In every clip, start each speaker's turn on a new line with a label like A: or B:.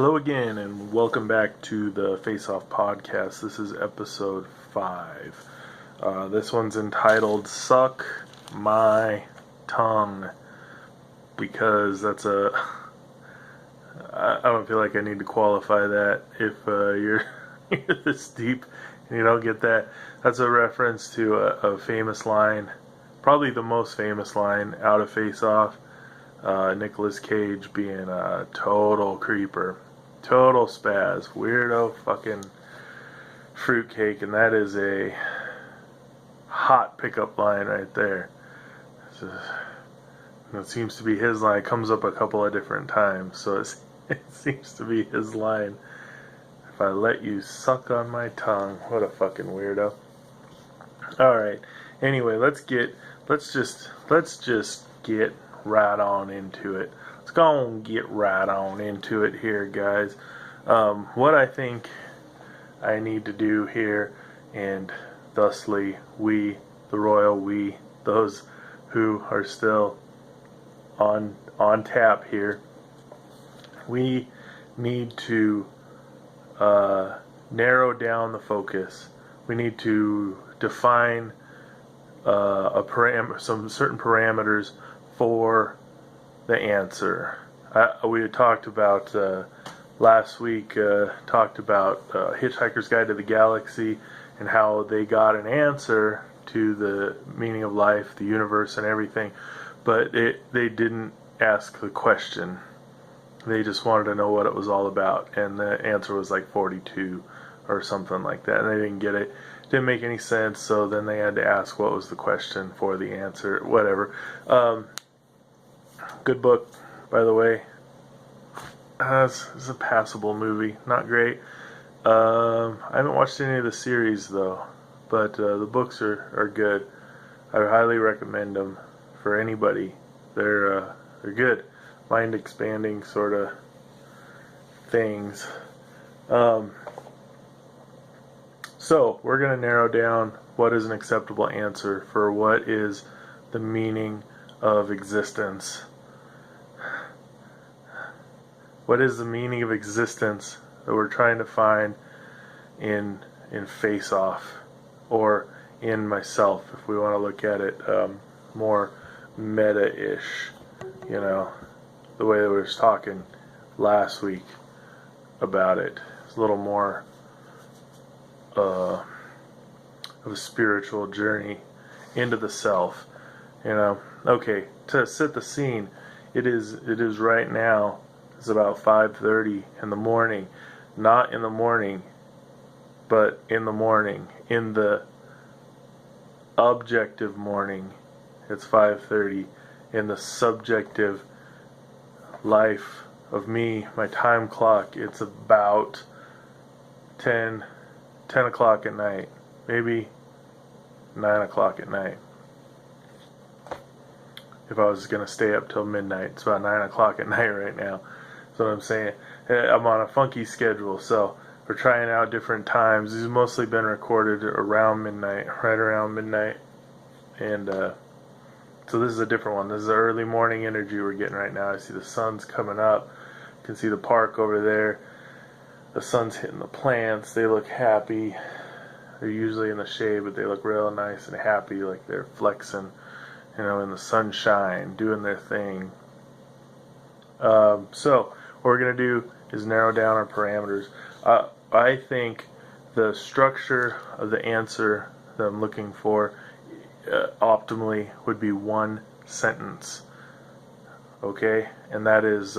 A: Hello again, and welcome back to the Face Off podcast. This is episode 5. This one's entitled Suck My Tongue, because that's I don't feel like I need to qualify that if you're this deep and you don't get that. That's a reference to a famous line, probably the most famous line out of Face Off. Nicolas Cage being a total creeper, total spaz, weirdo, fucking fruitcake, and that is a hot pickup line right there. It seems to be his line. It comes up a couple of different times, so it seems to be his line. If I let you suck on my tongue, what a fucking weirdo. All right. Anyway, let's just get right on into it. Let's go and get right on into it here, guys. What I think I need to do here, and thusly we, the royal we, those who are still on tap here, we need to narrow down the focus. We need to define some certain parameters for the answer. We had talked about last week, talked about Hitchhiker's Guide to the Galaxy and how they got an answer to the meaning of life, the universe, and everything, but they didn't ask the question. They just wanted to know what it was all about, and the answer was like 42 or something like that, and they didn't get it. Didn't make any sense, so then they had to ask what was the question for the answer, whatever. Good book, by the way. It's a passable movie, not great. I haven't watched any of the series though, but the books are good. I highly recommend them for anybody. They're good, mind expanding sort of things. So we're going to narrow down what is an acceptable answer for what is the meaning of existence. What is the meaning of existence that we're trying to find in Face Off, or in myself, if we want to look at it more meta-ish, the way that we were talking last week about it. It's a little more of a spiritual journey into the self. Okay, to set the scene, it is right now. It's about 5:30 in the morning. Not in the morning, but in the morning. In the objective morning, it's 5:30. In the subjective life of me, my time clock, it's about 10 o'clock at night. Maybe 9 o'clock at night. If I was going to stay up till midnight, it's about 9 o'clock at night right now. That's what I'm saying. I'm on a funky schedule, so we're trying out different times. These have mostly been recorded around midnight, right around midnight. And so this is a different one. This is the early morning energy we're getting right now. I see the sun's coming up. You can see the park over there. The sun's hitting the plants. They look happy. They're usually in the shade, but they look real nice and happy, like they're flexing, in the sunshine, doing their thing. So what we're going to do is narrow down our parameters. I think the structure of the answer that I'm looking for optimally would be one sentence. Okay? And that is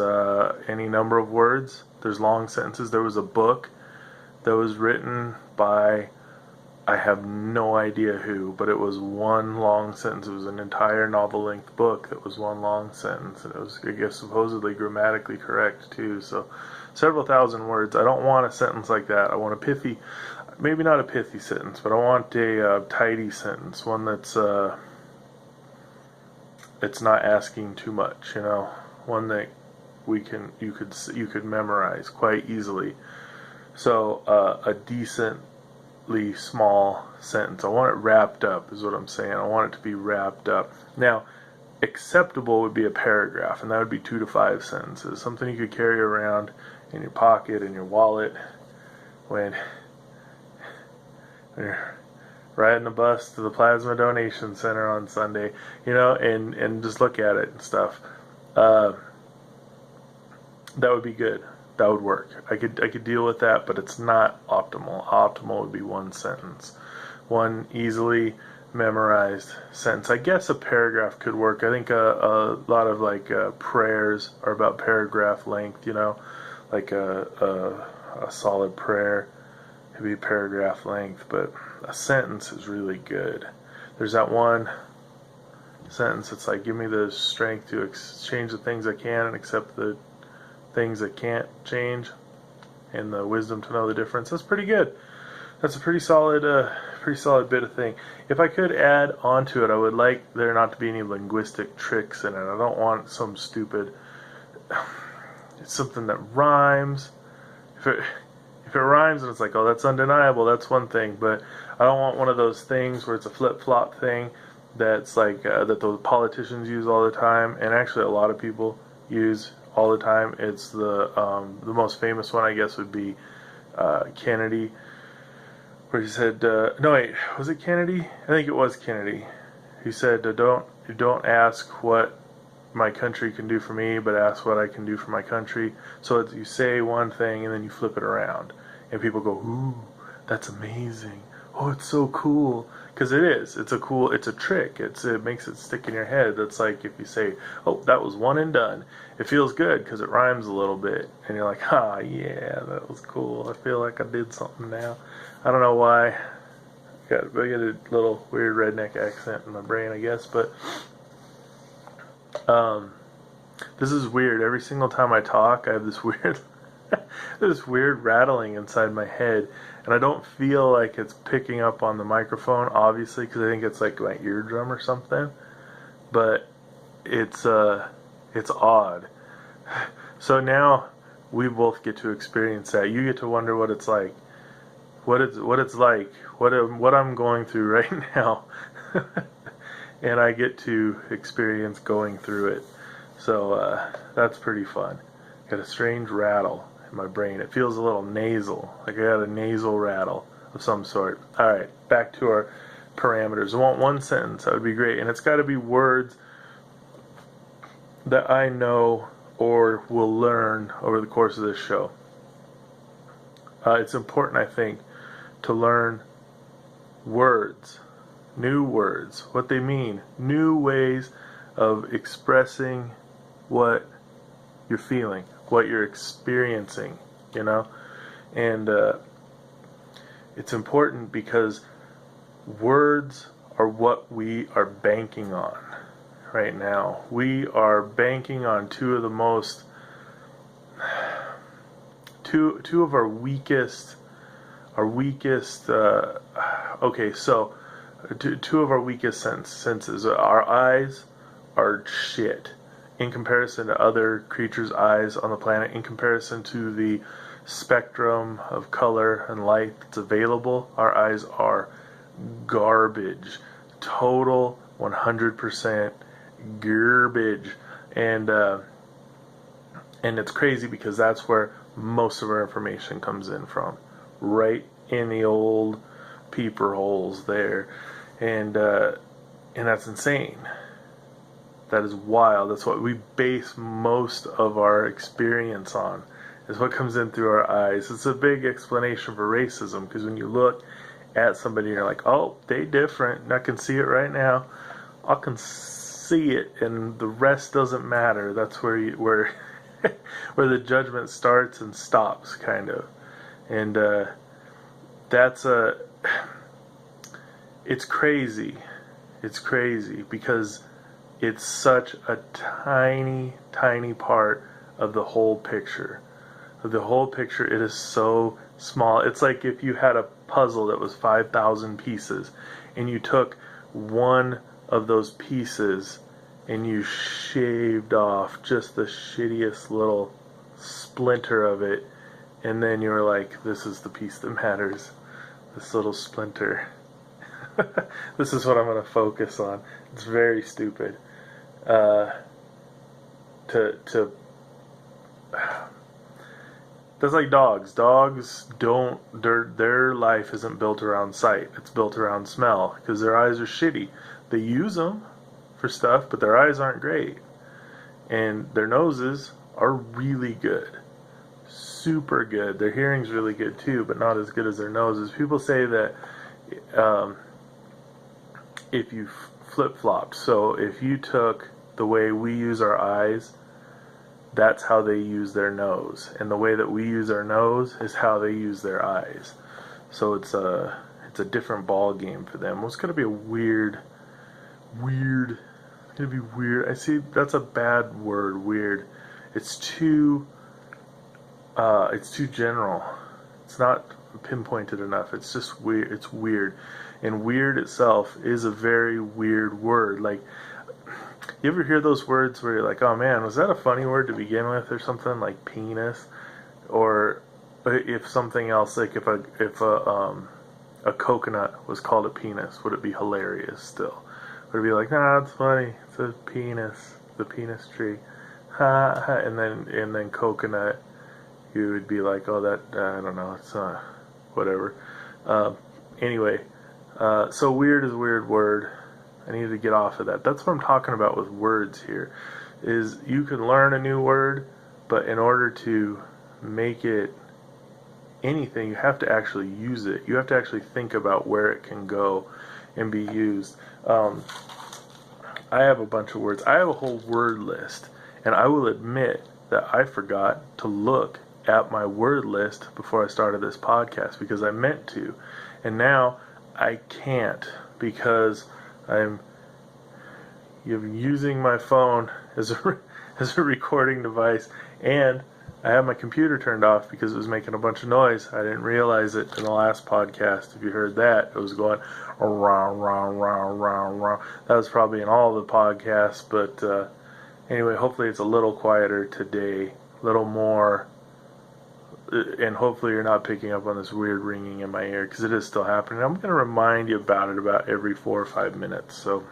A: any number of words. There's long sentences. There was a book that was written by, I have no idea who, but it was one long sentence. It was an entire novel-length book that was one long sentence, and it was, I guess, supposedly grammatically correct too. So, several thousand words. I don't want a sentence like that. I want a pithy, maybe not a pithy sentence, but I want a tidy sentence, one that's it's not asking too much. One that you could memorize quite easily. So, a decently small sentence. I want it wrapped up, is what I'm saying. I want it to be wrapped up. Now, acceptable would be a paragraph, and that would be 2 to 5 sentences. Something you could carry around in your pocket, in your wallet, when you're riding the bus to the Plasma Donation Center on Sunday, and just look at it and stuff. That would be good. That would work. I could deal with that, but it's not optimal. Optimal would be one sentence, one easily memorized sentence. I guess a paragraph could work. I think a lot of prayers are about paragraph length. Like a solid prayer could be paragraph length, but a sentence is really good. There's that one sentence. It's like, give me the strength to change the things I can and accept the things I can't change, and the wisdom to know the difference. That's pretty good. That's a pretty solid bit of thing. If I could add onto it, I would like there not to be any linguistic tricks in it. I don't want some stupid, it's something that rhymes. If it rhymes and it's like, oh, that's undeniable, that's one thing. But I don't want one of those things where it's a flip-flop thing that's like that the politicians use all the time, and actually a lot of people use all the time. It's the most famous one, I guess, would be Kennedy, where he said, no wait, was it Kennedy? I think it was Kennedy. He said, don't ask what my country can do for me, but ask what I can do for my country. So you say one thing and then you flip it around, and people go, ooh, that's amazing. Oh, it's so cool. Because it is. It's a trick. It makes it stick in your head. That's like if you say, oh, that was one and done. It feels good because it rhymes a little bit. And you're like, yeah, that was cool. I feel like I did something now. I don't know why. I got a little weird redneck accent in my brain, I guess. But this is weird. Every single time I talk, I have this weird rattling inside my head. And I don't feel like it's picking up on the microphone, obviously, because I think it's like my eardrum or something. But it's odd. So now we both get to experience that. You get to wonder what it's like, what I'm going through right now, and I get to experience going through it. So that's pretty fun. Got a strange rattle in my brain. It feels a little nasal, like I got a nasal rattle of some sort. Alright, back to our parameters. I want one sentence. That would be great. And it's got to be words that I know or will learn over the course of this show. It's important, I think, to learn words, new words, what they mean, new ways of expressing what you're feeling, what you're experiencing, and it's important because words are what we are banking on right now. We are banking on two of our weakest two of our weakest senses. Our eyes are shit in comparison to other creatures' eyes on the planet, in comparison to the spectrum of color and light that's available. Our eyes are garbage. Total 100% garbage. And it's crazy because that's where most of our information comes in from. Right in the old peeper holes there. And that's insane. That is wild. That's what we base most of our experience on, is what comes in through our eyes. It's a big explanation for racism, because when you look at somebody, you're like, oh, they different, and I can see it right now. I can see it, and the rest doesn't matter. That's where where the judgment starts and stops, kind of. And it's crazy. It's crazy because it's such a tiny, tiny part of the whole picture. The whole picture, it is so small. It's like if you had a puzzle that was 5,000 pieces, and you took one of those pieces and you shaved off just the shittiest little splinter of it, and then you were like, this is the piece that matters. This little splinter. This is what I'm going to focus on. It's very stupid. That's like dogs. Dogs don't, their life isn't built around sight. It's built around smell because their eyes are shitty. They use them for stuff, but their eyes aren't great. And their noses are really good. Super good. Their hearing's really good too, but not as good as their noses. People say that if you flip-flopped, so if you took the way we use our eyes, that's how they use their nose, and the way that we use our nose is how they use their eyes. So it's a different ball game for them. It's gonna be a weird. It's gonna be weird. I see that's a bad word. Weird. It's too general. It's not pinpointed enough. It's just weird. It's weird, and weird itself is a very weird word. Like, you ever hear those words where you're like, oh man, was that a funny word to begin with, or something, like penis, or if something else, like if a coconut was called a penis, would it be hilarious still? Would it be like, nah, it's funny, it's a penis, the penis tree, ha ha, and then coconut, you would be like, oh, that, I don't know, it's whatever. Anyway, so weird is a weird word. I need to get off of that. That's what I'm talking about with words here, is you can learn a new word, but in order to make it anything, you have to actually use it. You have to actually think about where it can go and be used. I have a bunch of words. I have a whole word list, and I will admit that I forgot to look at my word list before I started this podcast, because I meant to, and now I can't, because I'm using my phone as a recording device, and I have my computer turned off because it was making a bunch of noise. I didn't realize it in the last podcast. If you heard that, it was going around, round, round, round, round. That was probably in all the podcasts, but anyway, hopefully it's a little quieter today, a little more, and hopefully you're not picking up on this weird ringing in my ear, because it is still happening. I'm going to remind you about it about every 4 or 5 minutes. So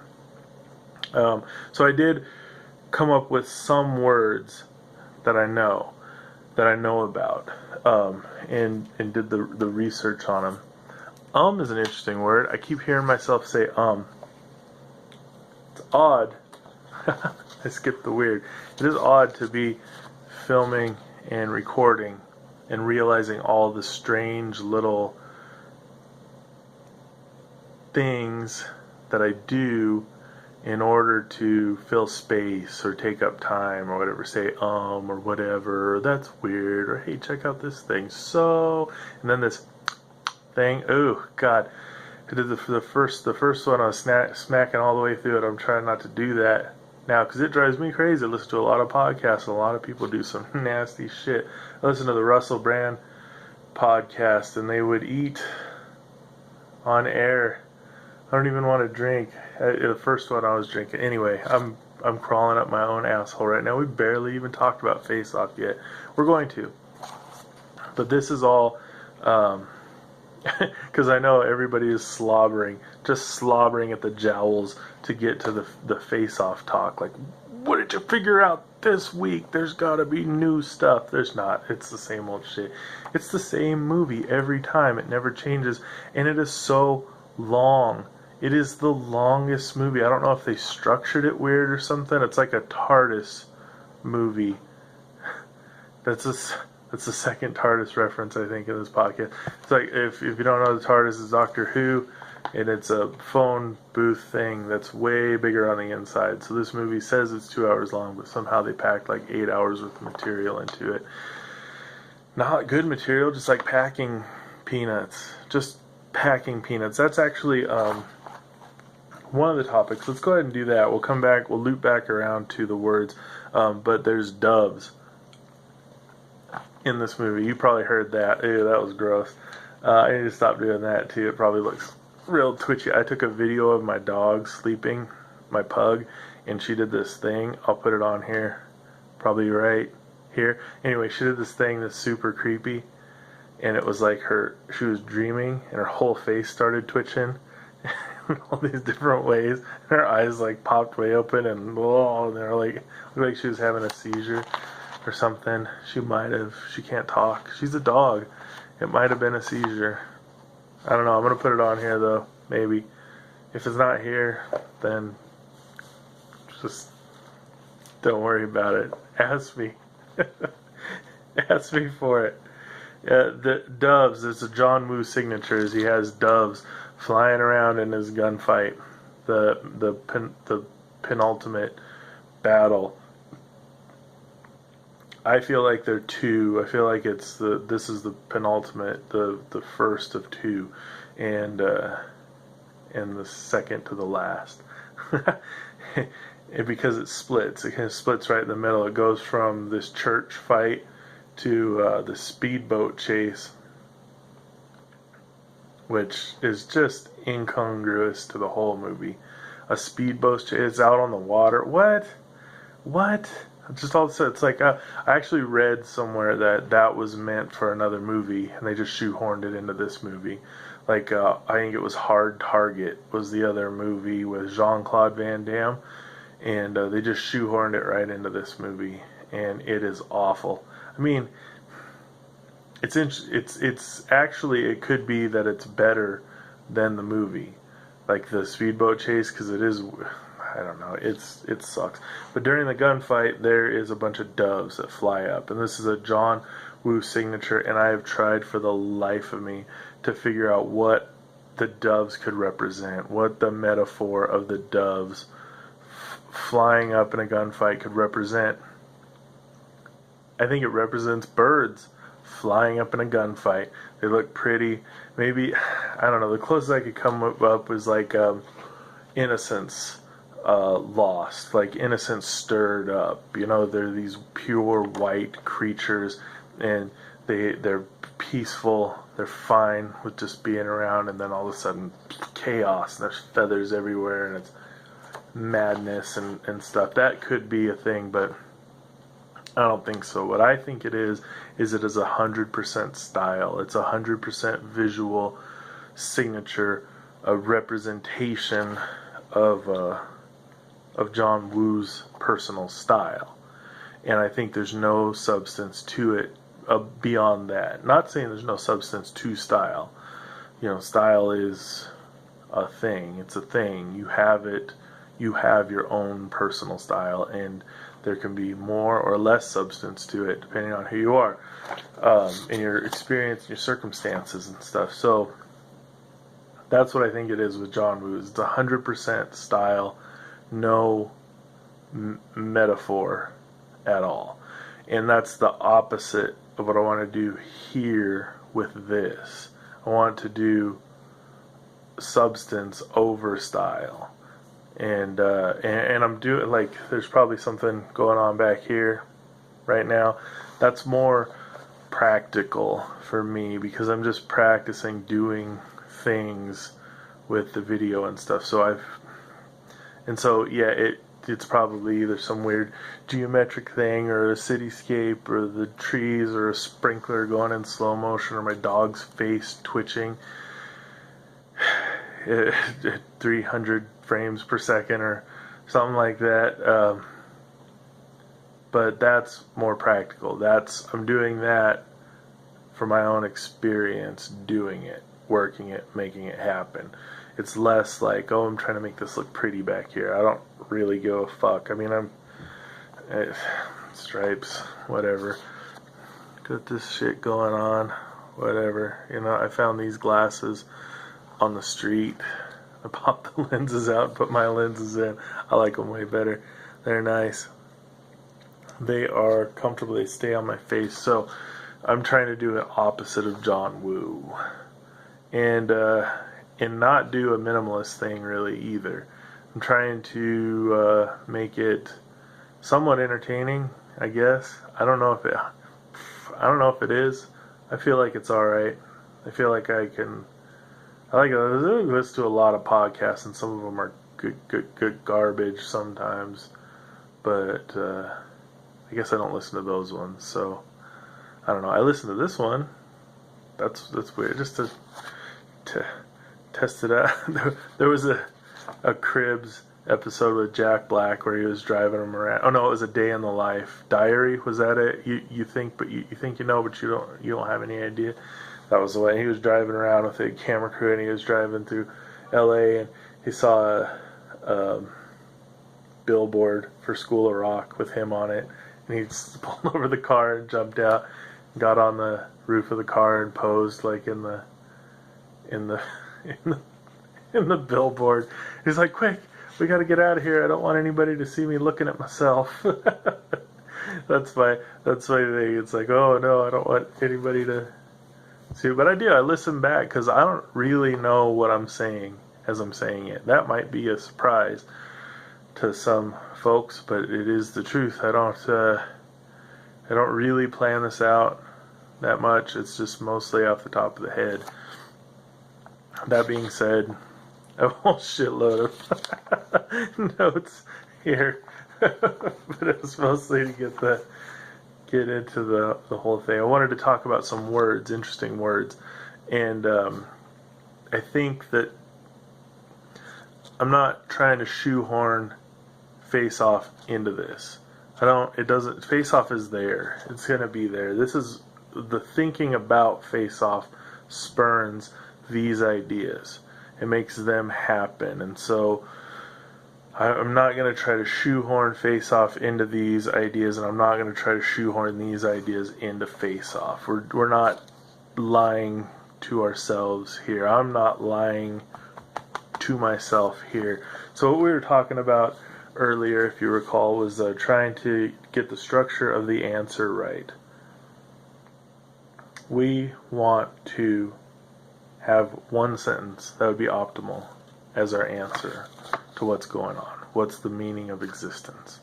A: I did come up with some words that I know about, and did the research on them. Is an interesting word. I keep hearing myself say It's odd. I skipped the weird. It is odd to be filming and recording and realizing all the strange little things that I do in order to fill space or take up time or whatever. Say or whatever, or that's weird, or hey, check out this thing. So, and then this thing. Oh God, I did the first one. I was smacking all the way through it. I'm trying not to do that now, because it drives me crazy. I listen to a lot of podcasts, and a lot of people do some nasty shit. I listen to the Russell Brand podcast, and they would eat on air. I don't even want to drink. The first one I was drinking. Anyway, I'm crawling up my own asshole right now. We barely even talked about Face Off yet. We're going to. But this is all because I know everybody is just slobbering at the jowls to get to the Face Off talk. Like, what did you figure out this week? There's got to be new stuff. There's not. It's the same old shit. It's the same movie every time. It never changes. And it is so long. It is the longest movie. I don't know if they structured it weird or something. It's like a TARDIS movie. That's the second TARDIS reference, I think, in this podcast. It's like, if you don't know, the TARDIS is Doctor Who, and it's a phone booth thing that's way bigger on the inside. So this movie says it's 2 hours long, but somehow they packed like 8 hours worth of material into it. Not good material, just like packing peanuts. Just packing peanuts. That's actually one of the topics. Let's go ahead and do that. We'll come back. We'll loop back around to the words. But there's doves in this movie. You probably heard that. Ew, that was gross. I need to stop doing that too. It probably looks real twitchy. I took a video of my dog sleeping, my pug, and she did this thing. I'll put it on here. Probably right here. Anyway, she did this thing that's super creepy. And it was like she was dreaming, and her whole face started twitching in all these different ways. And her eyes like popped way open, and they're like, looked like she was having a seizure. or something. She can't talk. She's a dog. It might have been a seizure. I don't know. I'm going to put it on here, though. Maybe. If it's not here, then just don't worry about it. Ask me. Ask me for it. The doves, it's a John Woo signature. He has doves flying around in his gunfight. The penultimate battle. I feel like there are two. I feel like this is the penultimate, the first of two, and the second to the last. And because it splits right in the middle. It goes from this church fight to the speedboat chase, which is just incongruous to the whole movie. A speedboat chase, it's out on the water. What? Just all of a sudden, it's like I actually read somewhere that was meant for another movie, and they just shoehorned it into this movie. Like I think it was Hard Target was the other movie with Jean-Claude Van Damme, and they just shoehorned it right into this movie, and it is awful. I mean, it's actually, it could be that it's better than the movie, like the speedboat chase, because it is. I don't know. It sucks. But during the gunfight, there is a bunch of doves that fly up, and this is a John Woo signature. And I have tried for the life of me to figure out what the doves could represent, what the metaphor of the doves flying up in a gunfight could represent. I think it represents birds flying up in a gunfight. They look pretty. Maybe, I don't know. The closest I could come up was like innocence. Lost, like innocence stirred up. You know, they're these pure white creatures, and they're peaceful. They're fine with just being around, and then all of a sudden, chaos. And there's feathers everywhere, and it's madness and stuff. That could be a thing, but I don't think so. What I think it is it is 100% style. It's 100% visual signature, a representation of John Woo's personal style. And I think there's no substance to it beyond that. Not saying there's no substance to style. You know, style is a thing. It's a thing. You have it. You have your own personal style, and there can be more or less substance to it depending on who you are, and your experience, your circumstances and stuff. So that's what I think it is with John Woo. It's 100% style, no metaphor at all. And that's the opposite of what I want to do here with this. I want to do substance over style. And I'm doing, like, there's probably something going on back here right now. That's more practical for me because I'm just practicing doing things with the video and stuff. So it's probably either some weird geometric thing or a cityscape or the trees or a sprinkler going in slow motion or my dog's face twitching 300 frames per second or something like that. But that's more practical. I'm doing that for my own experience, doing it, working it, making it happen. It's less like, oh, I'm trying to make this look pretty back here. I don't really give a fuck. I mean, stripes, whatever. Got this shit going on, whatever. You know, I found these glasses on the street. I popped the lenses out and put my lenses in. I like them way better. They're nice. They are comfortable. They stay on my face. So I'm trying to do an opposite of John Woo. And not do a minimalist thing really either. I'm trying to make it somewhat entertaining, I guess. I don't know if it is. I feel like it's alright. I feel like I listen to a lot of podcasts, and some of them are good garbage sometimes. But I guess I don't listen to those ones. So I don't know. I listened to this one. That's weird. Just to test it out. There was a Cribs episode with Jack Black where he was driving him around. Oh no, it was A Day in the Life. Diary, was that it? You think, but you think you know, but you don't have any idea. That was the way he was driving around with a camera crew, and he was driving through L.A. and he saw a billboard for School of Rock with him on it, and he just pulled over the car and jumped out, got on the roof of the car and posed like in the billboard. He's like, quick, we got to get out of here. I don't want anybody to see me looking at myself. That's my thing. It's like, oh no, I don't want anybody to see. But I do. I listen back because I don't really know what I'm saying as I'm saying it. That might be a surprise to some folks, but it is the truth. I don't really plan this out that much. It's just mostly off the top of the head. That being said, I have a whole shitload of notes here, but it was mostly to get into the whole thing. I wanted to talk about some words, interesting words, and I think that I'm not trying to shoehorn Face Off into this. Face Off is there. It's going to be there. This is the thinking about Face Off spurns these ideas. It makes them happen. And so I'm not going to try to shoehorn Face Off into these ideas, and I'm not going to try to shoehorn these ideas into Face Off. We're not lying to ourselves here. I'm not lying to myself here. So what we were talking about earlier, if you recall, was trying to get the structure of the answer right. We want to have one sentence that would be optimal as our answer to what's going on. What's the meaning of existence?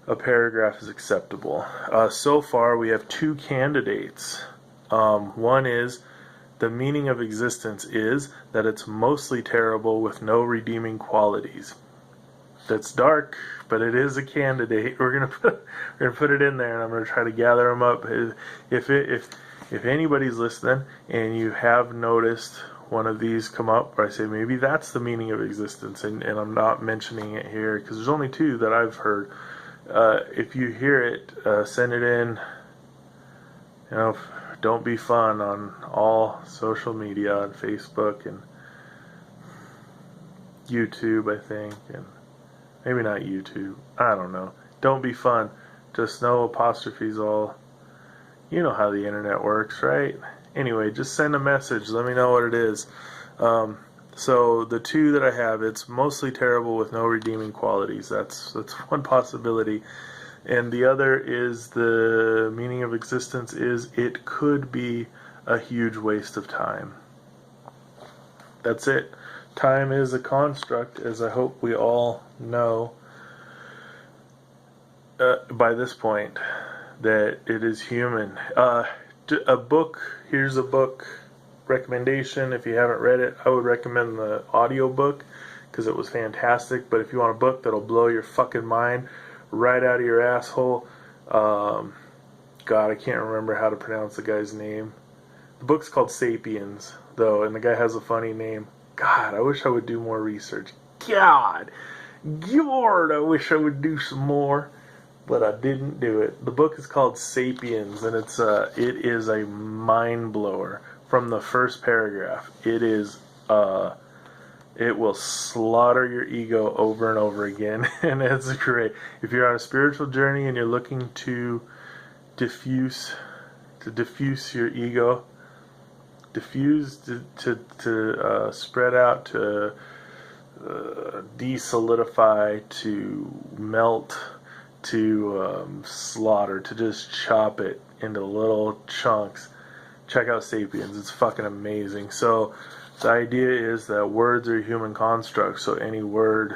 A: A paragraph is acceptable. So far, we have two candidates. One is, the meaning of existence is that it's mostly terrible with no redeeming qualities. That's dark, but it is a candidate. We're gonna put it in there, and I'm gonna try to gather them up. If anybody's listening and you have noticed one of these come up, where I say maybe that's the meaning of existence, and I'm not mentioning it here because there's only two that I've heard. If you hear it, send it in. You know, don't be fun on all social media, on Facebook and YouTube, I think, and maybe not YouTube. I don't know. Don't be fun. Just no apostrophes all. You know how the internet works, right? Anyway, just send a message. Let me know what it is. So the two that I have, it's mostly terrible with no redeeming qualities. That's one possibility. And the other is the meaning of existence is it could be a huge waste of time. That's it. Time is a construct, as I hope we all know by this point, that it is human. A book, here's a book recommendation. If you haven't read it, I would recommend the audio book because it was fantastic. But if you want a book that'll blow your fucking mind right out of your asshole, God, I can't remember how to pronounce the guy's name. The book's called Sapiens, though, and the guy has a funny name. God, I wish I would do more research. God, I wish I would do some more, but I didn't do it. The book is called Sapiens, and it is a mind blower from the first paragraph. It is it will slaughter your ego over and over again, and it's great. If you're on a spiritual journey and you're looking to diffuse your ego, diffuse to spread out, to desolidify, to melt, to slaughter, to just chop it into little chunks, check out Sapiens. It's fucking amazing. So the idea is that words are human constructs, so any word,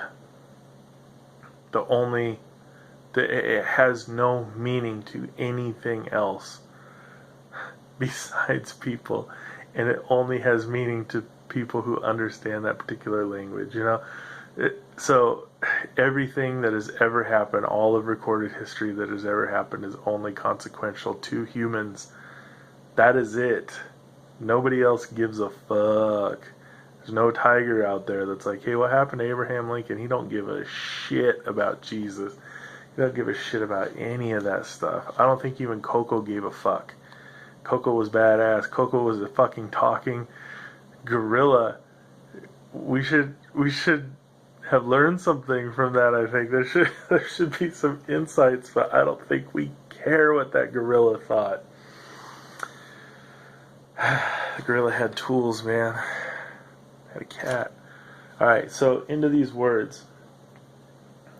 A: it has no meaning to anything else besides people, and it only has meaning to people who understand that particular language, you know? So everything that has ever happened, all of recorded history that has ever happened, is only consequential to humans. That is it. Nobody else gives a fuck. There's no tiger out there that's like, hey, what happened to Abraham Lincoln? He don't give a shit about Jesus. He don't give a shit about any of that stuff. I don't think even Coco gave a fuck. Coco was badass. Coco was a fucking talking gorilla. We should have learned something from that. I think there should be some insights, but I don't think we care what that gorilla thought. The gorilla had tools, man. Had a cat. Alright, so into these words.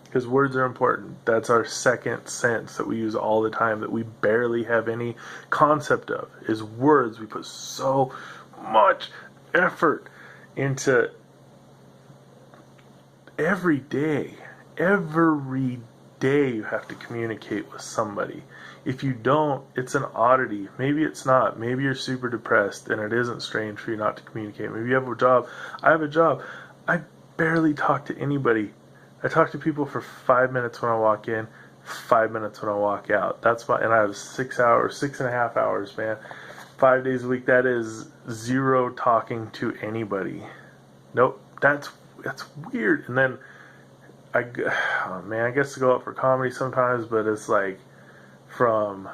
A: Because words are important. That's our second sense that we use all the time that we barely have any concept of. Is words. We put so much effort into every day. Every day you have to communicate with somebody. If you don't, it's an oddity. Maybe it's not. Maybe you're super depressed and it isn't strange for you not to communicate. Maybe you have a job. I have a job. I barely talk to anybody. I talk to people for 5 minutes when I walk in, 5 minutes when I walk out. And I have 6 hours, 6.5 hours, man. 5 days a week. That is zero talking to anybody. Nope. That's weird. And then I guess to go out for comedy sometimes, but it's like from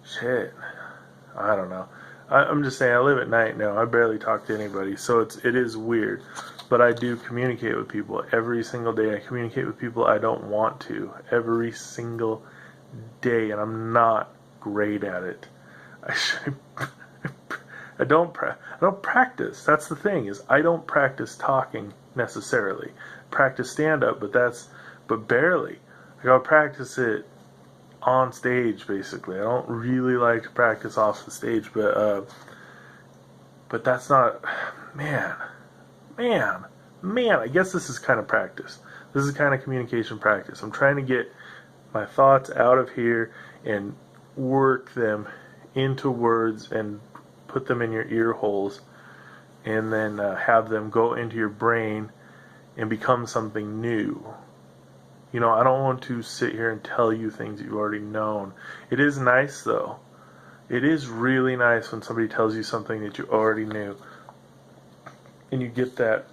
A: shit. I don't know. I'm just saying, I live at night now. I barely talk to anybody, so it is weird. But I do communicate with people every single day. I communicate with people I don't want to every single day, and I'm not great at it. I don't practice. That's the thing, is I don't practice talking necessarily. Practice stand-up, but barely. Like, I'll practice it on stage, basically. I don't really like to practice off the stage, but that's not, man, I guess this is kind of practice. This is kind of communication practice. I'm trying to get my thoughts out of here and work them into words and put them in your ear holes, and then have them go into your brain and become something new. You know, I don't want to sit here and tell you things you've already known. It is nice, though. It is really nice when somebody tells you something that you already knew, and you get that.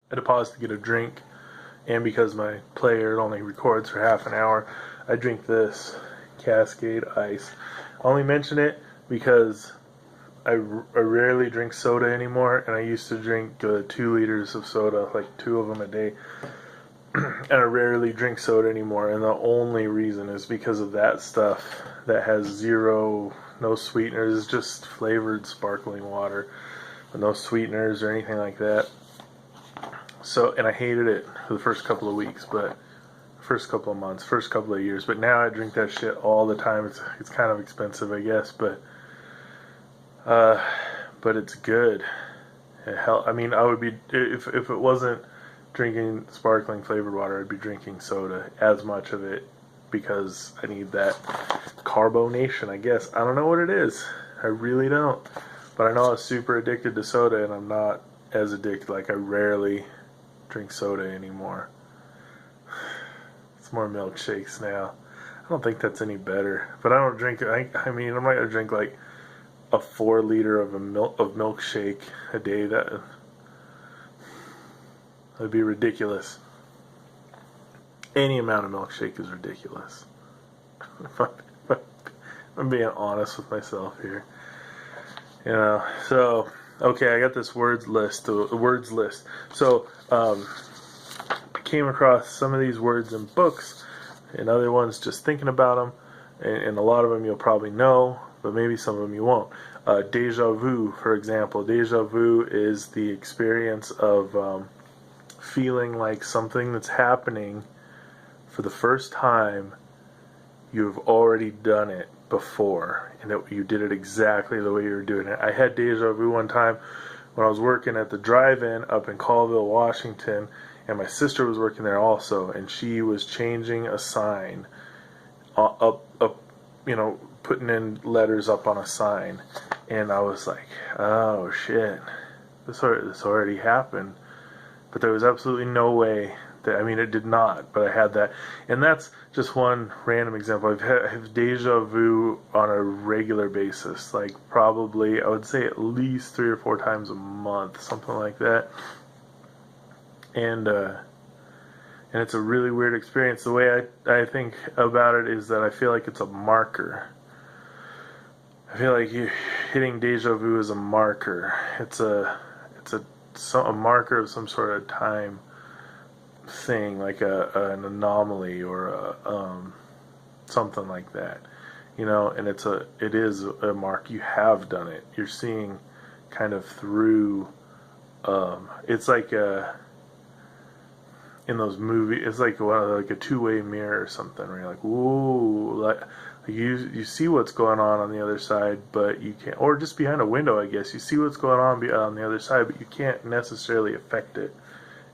A: I had to pause to get a drink, and because my player only records for half an hour, I drink this Cascade Ice. I only mention it because I rarely drink soda anymore, and I used to drink 2 liters of soda, like 2 of them a day, and I rarely drink soda anymore, and the only reason is because of that stuff that has no sweeteners. It's just flavored sparkling water with no sweeteners or anything like that. So, and I hated it for the first couple of weeks, but first couple of months, first couple of years, but now I drink that shit all the time. It's kind of expensive, I guess, but it's good. I mean, I would be, if it wasn't drinking sparkling flavored water, I'd be drinking soda, as much of it, because I need that carbonation, I guess. I don't know what it is. I really don't. But I know I was super addicted to soda, and I'm not as addicted. Like, I rarely drink soda anymore. It's more milkshakes now. I don't think that's any better. But I don't drink, I mean, I'm not going to drink like a 4 liter of milkshake a day. That would be ridiculous. Any amount of milkshake is ridiculous. If I'm being honest with myself here. You know, so, okay, I got this words list. So, I came across some of these words in books, and other ones just thinking about them, and a lot of them you'll probably know, but maybe some of them you won't. Deja vu, for example. Deja vu is the experience of feeling like something that's happening for the first time, you've already done it before, and that you did it exactly the way you were doing it. I had deja vu one time when I was working at the drive-in up in Colville, Washington, and my sister was working there also, and she was changing a sign up, putting in letters up on a sign, and I was like, oh shit, this already happened. But there was absolutely no way that, I mean, it did not, but I had that. And that's just one random example. I have deja vu on a regular basis, like probably, I would say at least 3 or 4 times a month, something like that. And it's a really weird experience. The way I think about it is that I feel like it's a marker. I feel like hitting deja vu is a marker. It's a marker of some sort of time thing, like an anomaly or something like that, you know. And it is a mark. You have done it. You're seeing kind of through. It's like in those movies, it's like a two-way mirror or something, where you're like, whoa, like you see what's going on the other side, but you can't, or just behind a window, I guess. You see what's going on the other side, but you can't necessarily affect it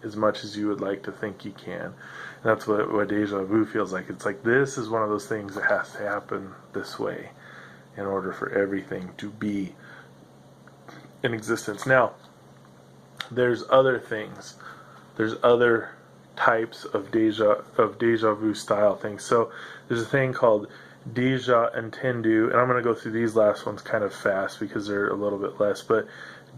A: as much as you would like to think you can. And that's what deja vu feels like. It's like, this is one of those things that has to happen this way in order for everything to be in existence. Now, there's other things. There's other types of deja vu style things. So there's a thing called deja entendu, and I'm going to go through these last ones kind of fast because they're a little bit less, but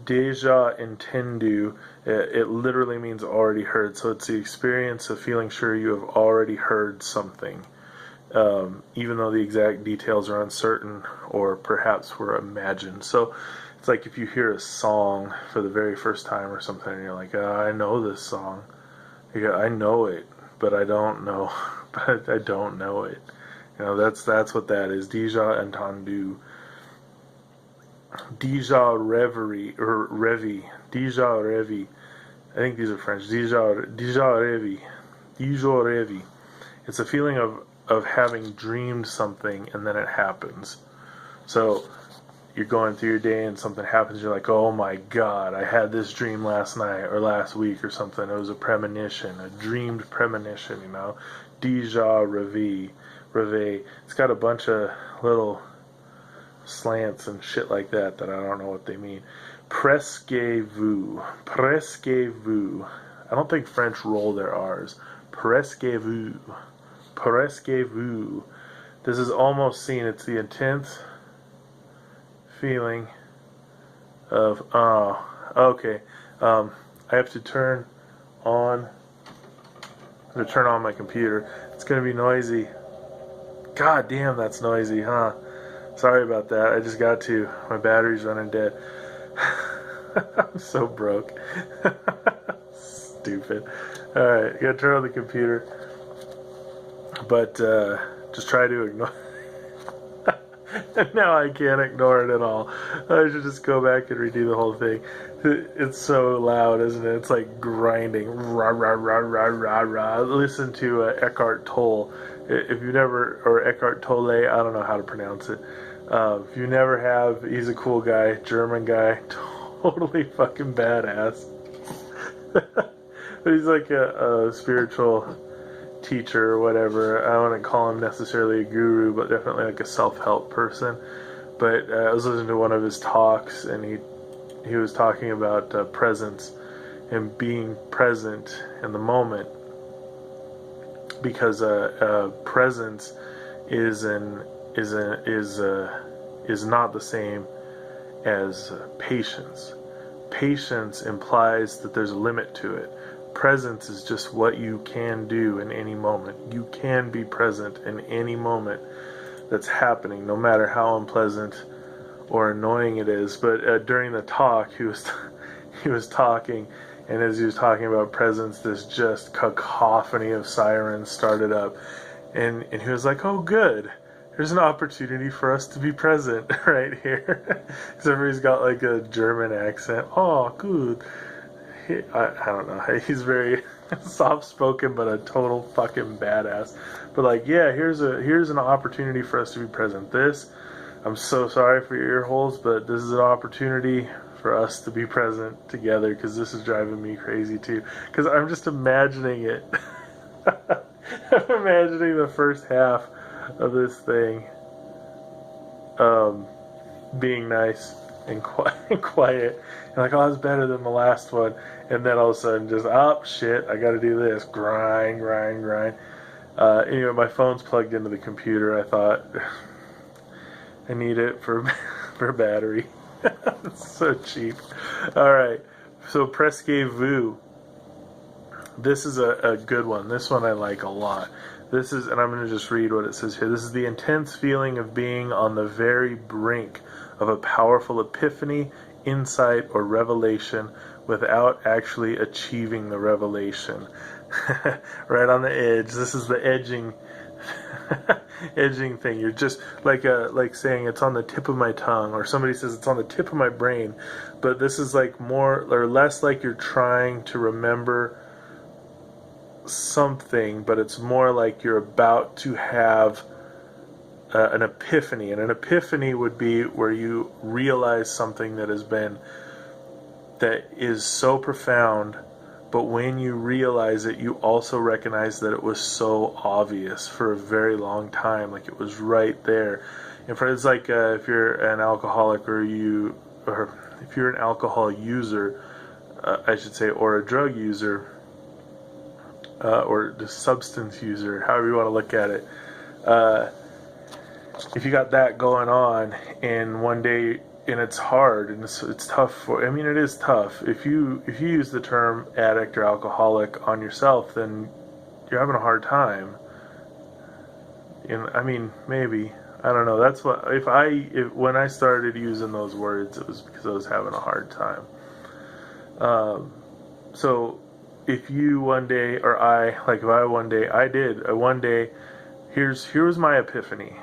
A: deja entendu, it literally means already heard. So it's the experience of feeling sure you have already heard something, even though the exact details are uncertain or perhaps were imagined. So it's like if you hear a song for the very first time or something, and you're like, I know this song. I know it, but I don't know. But I don't know it. You know, that's what that is. Deja entendu. Deja reverie or revi. Deja revi. I think these are French. Deja revi. Deja revi. It's a feeling of having dreamed something and then it happens. So you're going through your day and something happens, you're like, oh my god, I had this dream last night or last week or something. It was a premonition, a dreamed premonition, you know. Deja revi. It's got a bunch of little slants and shit like that I don't know what they mean. Presque vu. I don't think French roll their R's. Presque vu. This is almost seen. It's the intense feeling of okay. I have to turn on my computer. It's gonna be noisy. God damn, that's noisy, huh? Sorry about that. I just got to. My battery's running dead. I'm so broke. Stupid. Alright, gotta turn on the computer. But just try to ignore. Now I can't ignore it at all. I should just go back and redo the whole thing. It's so loud, isn't it? It's like grinding. Rah, rah, rah, rah, rah, rah. Listen to Eckhart Tolle. If you never, or Eckhart Tolle, I don't know how to pronounce it. If you never have, he's a cool guy, German guy, totally fucking badass. But he's like a spiritual teacher or whatever. I wouldn't call him necessarily a guru, but definitely like a self-help person. But I was listening to one of his talks, and he was talking about presence and being present in the moment, because presence is not the same as patience. Patience implies that there's a limit to it. Presence is just what you can do in any moment. You can be present in any moment that's happening, no matter how unpleasant or annoying it is. But during the talk, he was talking, and as he was talking about presence, this just cacophony of sirens started up, and he was like, "Oh, good. There's an opportunity for us to be present right here." Because everybody's got like a German accent. Oh, good. I don't know. He's very soft-spoken, but a total fucking badass. But like, yeah, here's an opportunity for us to be present. I'm so sorry for your ear holes, but this is an opportunity for us to be present together, because this is driving me crazy too. Because I'm just imagining it. I'm imagining the first half of this thing. being nice and quiet. And like, oh, it's better than the last one. And then all of a sudden, just, oh, shit, I got to do this. Grind. Anyway, my phone's plugged into the computer. I thought, I need it for battery. It's so cheap. All right. So, presque vu. This is a good one. This one I like a lot. This is, and I'm going to just read what it says here. This is the intense feeling of being on the very brink of a powerful epiphany, insight, or revelation without actually achieving the revelation. Right on the edge. This is the edging edging thing. You're just like saying it's on the tip of my tongue, or somebody says it's on the tip of my brain. But this is like more or less like you're trying to remember something, but it's more like you're about to have an epiphany. And an epiphany would be where you realize something that is so profound, but when you realize it, you also recognize that it was so obvious for a very long time, like it was right there. And it's like if you're an alcoholic, or if you're an alcohol user, I should say, or a drug user, or the substance user, however you want to look at it. If you got that going on, and one day, and it's hard, and it's tough it is tough. If you use the term addict or alcoholic on yourself, then you're having a hard time. And maybe, I don't know. That's what when I started using those words, it was because I was having a hard time. So if you one day, or if I one day, I did one day. Here was my epiphany.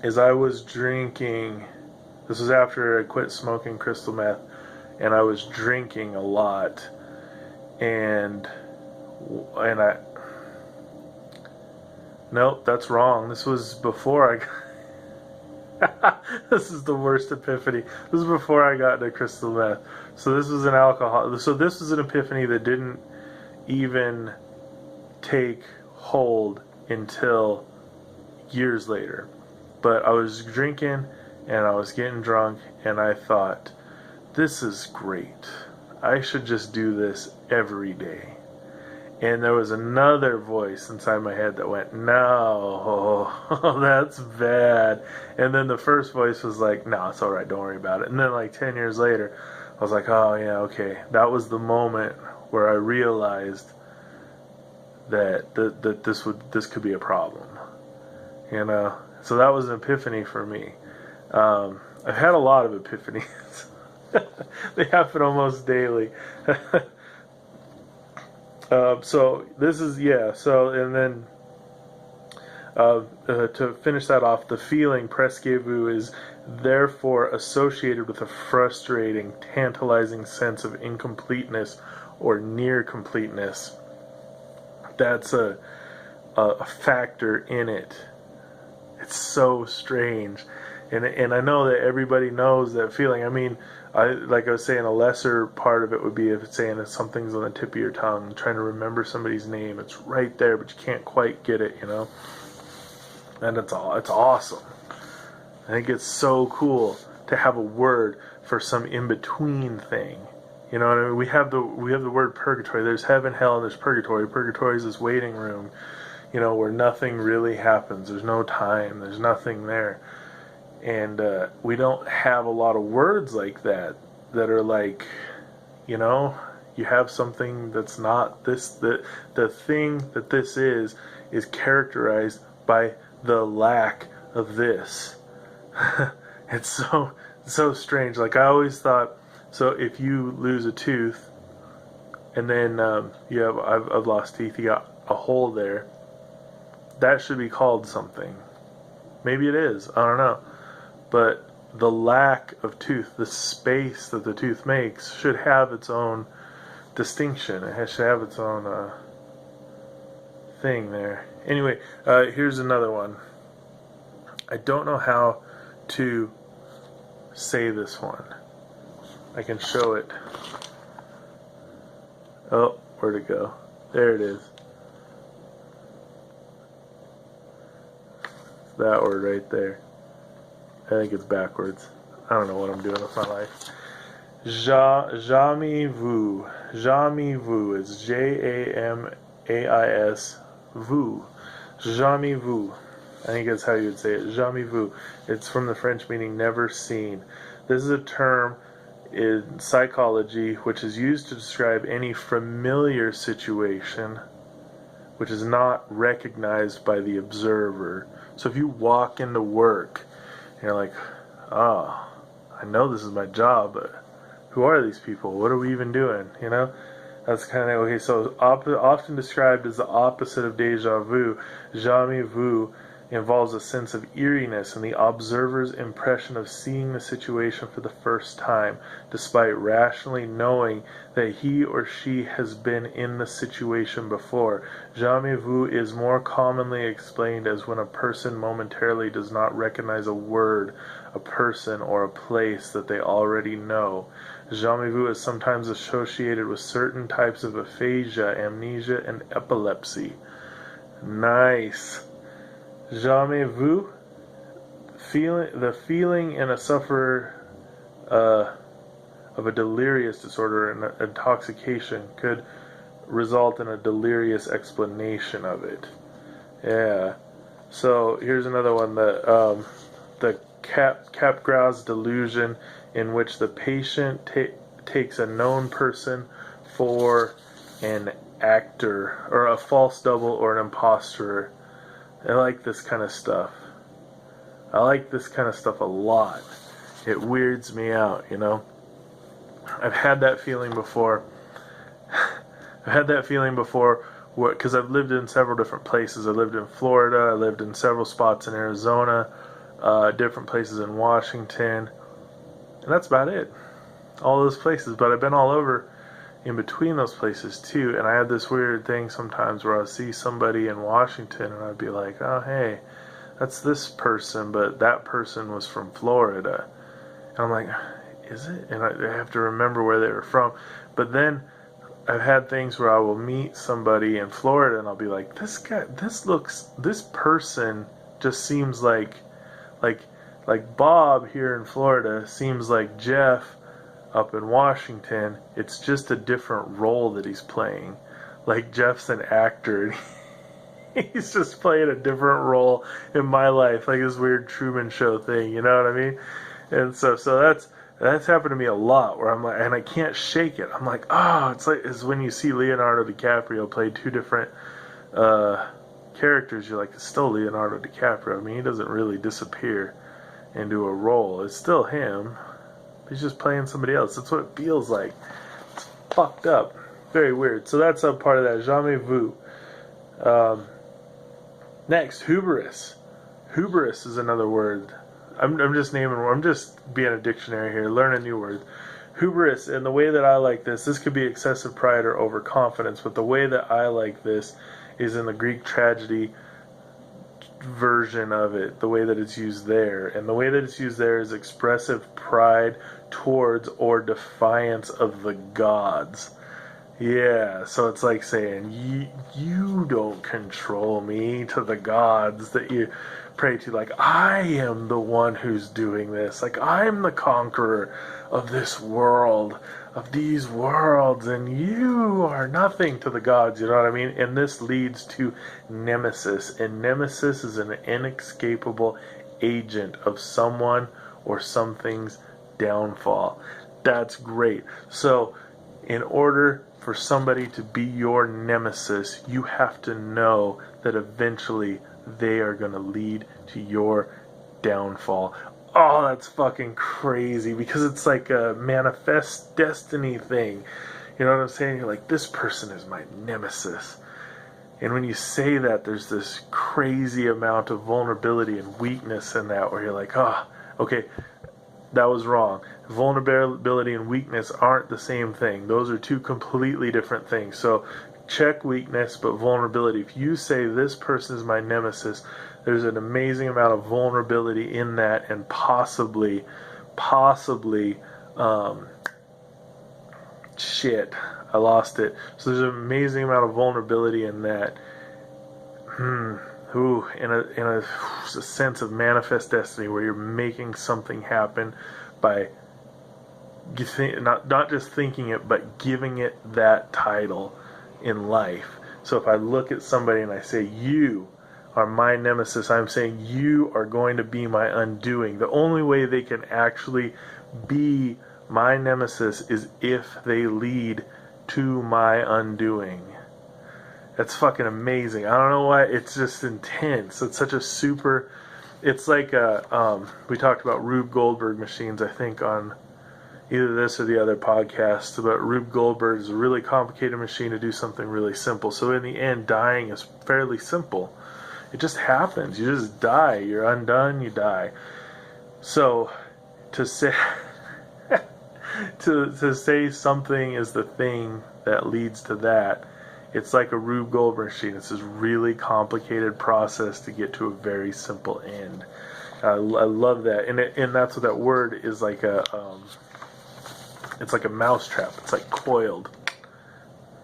A: Is I was drinking. This was after I quit smoking crystal meth, and I was drinking a lot, and I. Nope, that's wrong. This was before I. This is the worst epiphany. This is before I got into crystal meth. So this was an alcohol. So this was an epiphany that didn't even take hold until years later. But I was drinking and I was getting drunk, and I thought, this is great. I should just do this every day. And there was another voice inside my head that went, no, that's bad. And then the first voice was like, no, it's all right, don't worry about it. And then like 10 years later, I was like, oh yeah, okay. That was the moment where I realized that this could be a problem. So that was an epiphany for me. I've had a lot of epiphanies. They happen almost daily. So this is, so, and then to finish that off, the feeling presque vu is therefore associated with a frustrating, tantalizing sense of incompleteness or near completeness. That's a factor in it. It's so strange. And I know that everybody knows that feeling. Like I was saying, a lesser part of it would be if it's saying that something's on the tip of your tongue, trying to remember somebody's name. It's right there, but you can't quite get it, And it's awesome. I think it's so cool to have a word for some in-between thing. You know what I mean? We have the word purgatory. There's heaven, hell, and there's purgatory. Purgatory is this waiting room, where nothing really happens. There's no time. There's nothing there. And we don't have a lot of words like that are like, you have something that's not this. The thing that this is characterized by the lack of this. It's so strange. Like I always thought, so if you lose a tooth, and then I've lost teeth, you got a hole there, that should be called something. Maybe it is, I don't know. But the lack of tooth, the space that the tooth makes, should have its own distinction. It should have its own thing there. Anyway, here's another one. I don't know how to say this one. I can show it. Oh, where'd it go? There it is. That word right there. I think it's backwards. I don't know what I'm doing with my life. Jamais vu. Jamais vu. It's Jamais. Vu. Jamais vu. I think that's how you would say it. Jamais vu. It's from the French meaning never seen. This is a term in psychology which is used to describe any familiar situation which is not recognized by the observer. So if you walk into work and you're like, oh, I know this is my job, but who are these people? What are we even doing? You know? That's kind of, okay, so often described as the opposite of déjà vu, jamais vu involves a sense of eeriness and the observer's impression of seeing the situation for the first time, despite rationally knowing that he or she has been in the situation before. Jamais vu is more commonly explained as when a person momentarily does not recognize a word, a person, or a place that they already know. Jamais vu is sometimes associated with certain types of aphasia, amnesia, and epilepsy. Nice. Jamais vu, the feeling in a sufferer of a delirious disorder and intoxication could result in a delirious explanation of it. Yeah. So here's another one, the Capgras delusion, in which the patient takes a known person for an actor or a false double or an imposter. I like this kind of stuff. I like this kind of stuff a lot. It weirds me out, you know. I've had that feeling before. I've had that feeling before because I've lived in several different places. I lived in Florida. I lived in several spots in Arizona, different places in Washington. And that's about it. All those places. But I've been all over in between those places too, and I had this weird thing sometimes where I'd see somebody in Washington and I'd be like, oh hey, that's this person, but that person was from Florida. And I'm like, is it? And I have to remember where they were from. But then I've had things where I will meet somebody in Florida and I'll be like, this person just seems like Bob here in Florida seems like Jeff up in Washington. It's just a different role that he's playing. Like Jeff's an actor. He's just playing a different role in my life, like this weird Truman Show thing. You know what I mean? And so that's happened to me a lot. Where I'm like, and I can't shake it. I'm like, oh, it's when you see Leonardo DiCaprio play two different characters. You're like, it's still Leonardo DiCaprio. I mean, he doesn't really disappear into a role. It's still him. He's just playing somebody else. That's what it feels like. It's fucked up. Very weird. So that's a part of that. Jamais vu. Next, hubris. Hubris is another word. I'm just naming. I'm just being a dictionary here. Learn a new word. Hubris. And the way that I like this could be excessive pride or overconfidence. But the way that I like this is in the Greek tragedy version of it, the way that it's used there. And the way that it's used there is expressive pride towards or defiance of the gods. Yeah, so it's like saying, you don't control me, to the gods that you pray to. Like, I am the one who's doing this. Like, I'm the conqueror of this world, of these worlds, and you are nothing to the gods, you know what I mean? And this leads to nemesis, and nemesis is an inescapable agent of someone or something's downfall. That's great. So, in order for somebody to be your nemesis, you have to know that eventually they are going to lead to your downfall. Oh, that's fucking crazy, because it's like a manifest destiny thing. You know what I'm saying? You're like, this person is my nemesis. And when you say that, there's this crazy amount of vulnerability and weakness in that, where you're like, oh, okay, that was wrong. Vulnerability and weakness aren't the same thing. Those are two completely different things. So check weakness, but vulnerability. If you say this person is my nemesis, there's an amazing amount of vulnerability in that, and possibly, shit, I lost it. So there's an amazing amount of vulnerability in that. Ooh, in a sense of manifest destiny, where you're making something happen by not just thinking it, but giving it that title in life. So if I look at somebody and I say, you are my nemesis, I'm saying you are going to be my undoing. The only way they can actually be my nemesis is if they lead to my undoing. That's fucking amazing. I don't know why, it's just intense. It's such a super, it's like we talked about Rube Goldberg machines, I think, on either this or the other podcast, but Rube Goldberg is a really complicated machine to do something really simple. So in the end, dying is fairly simple. It just happens. You just die. You're undone, you die. So to say to say something is the thing that leads to that, it's like a Rube Goldberg machine. It's this really complicated process to get to a very simple end. I love that, and that's what that word is like it's like a mousetrap. It's like coiled,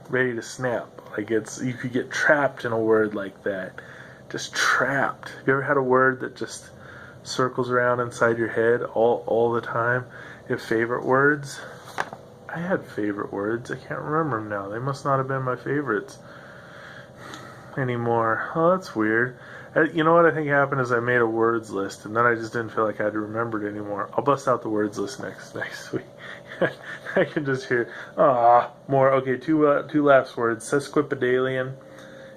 A: ready to snap. Like you could get trapped in a word like that, just trapped. Have you ever had a word that just circles around inside your head all the time? You have favorite words? I had favorite words. I can't remember them now. They must not have been my favorites anymore. Oh, that's weird. You know what I think happened is I made a words list, and then I just didn't feel like I had to remember it anymore. I'll bust out the words list next week. I can just hear, more. Okay, two last words. Sesquipedalian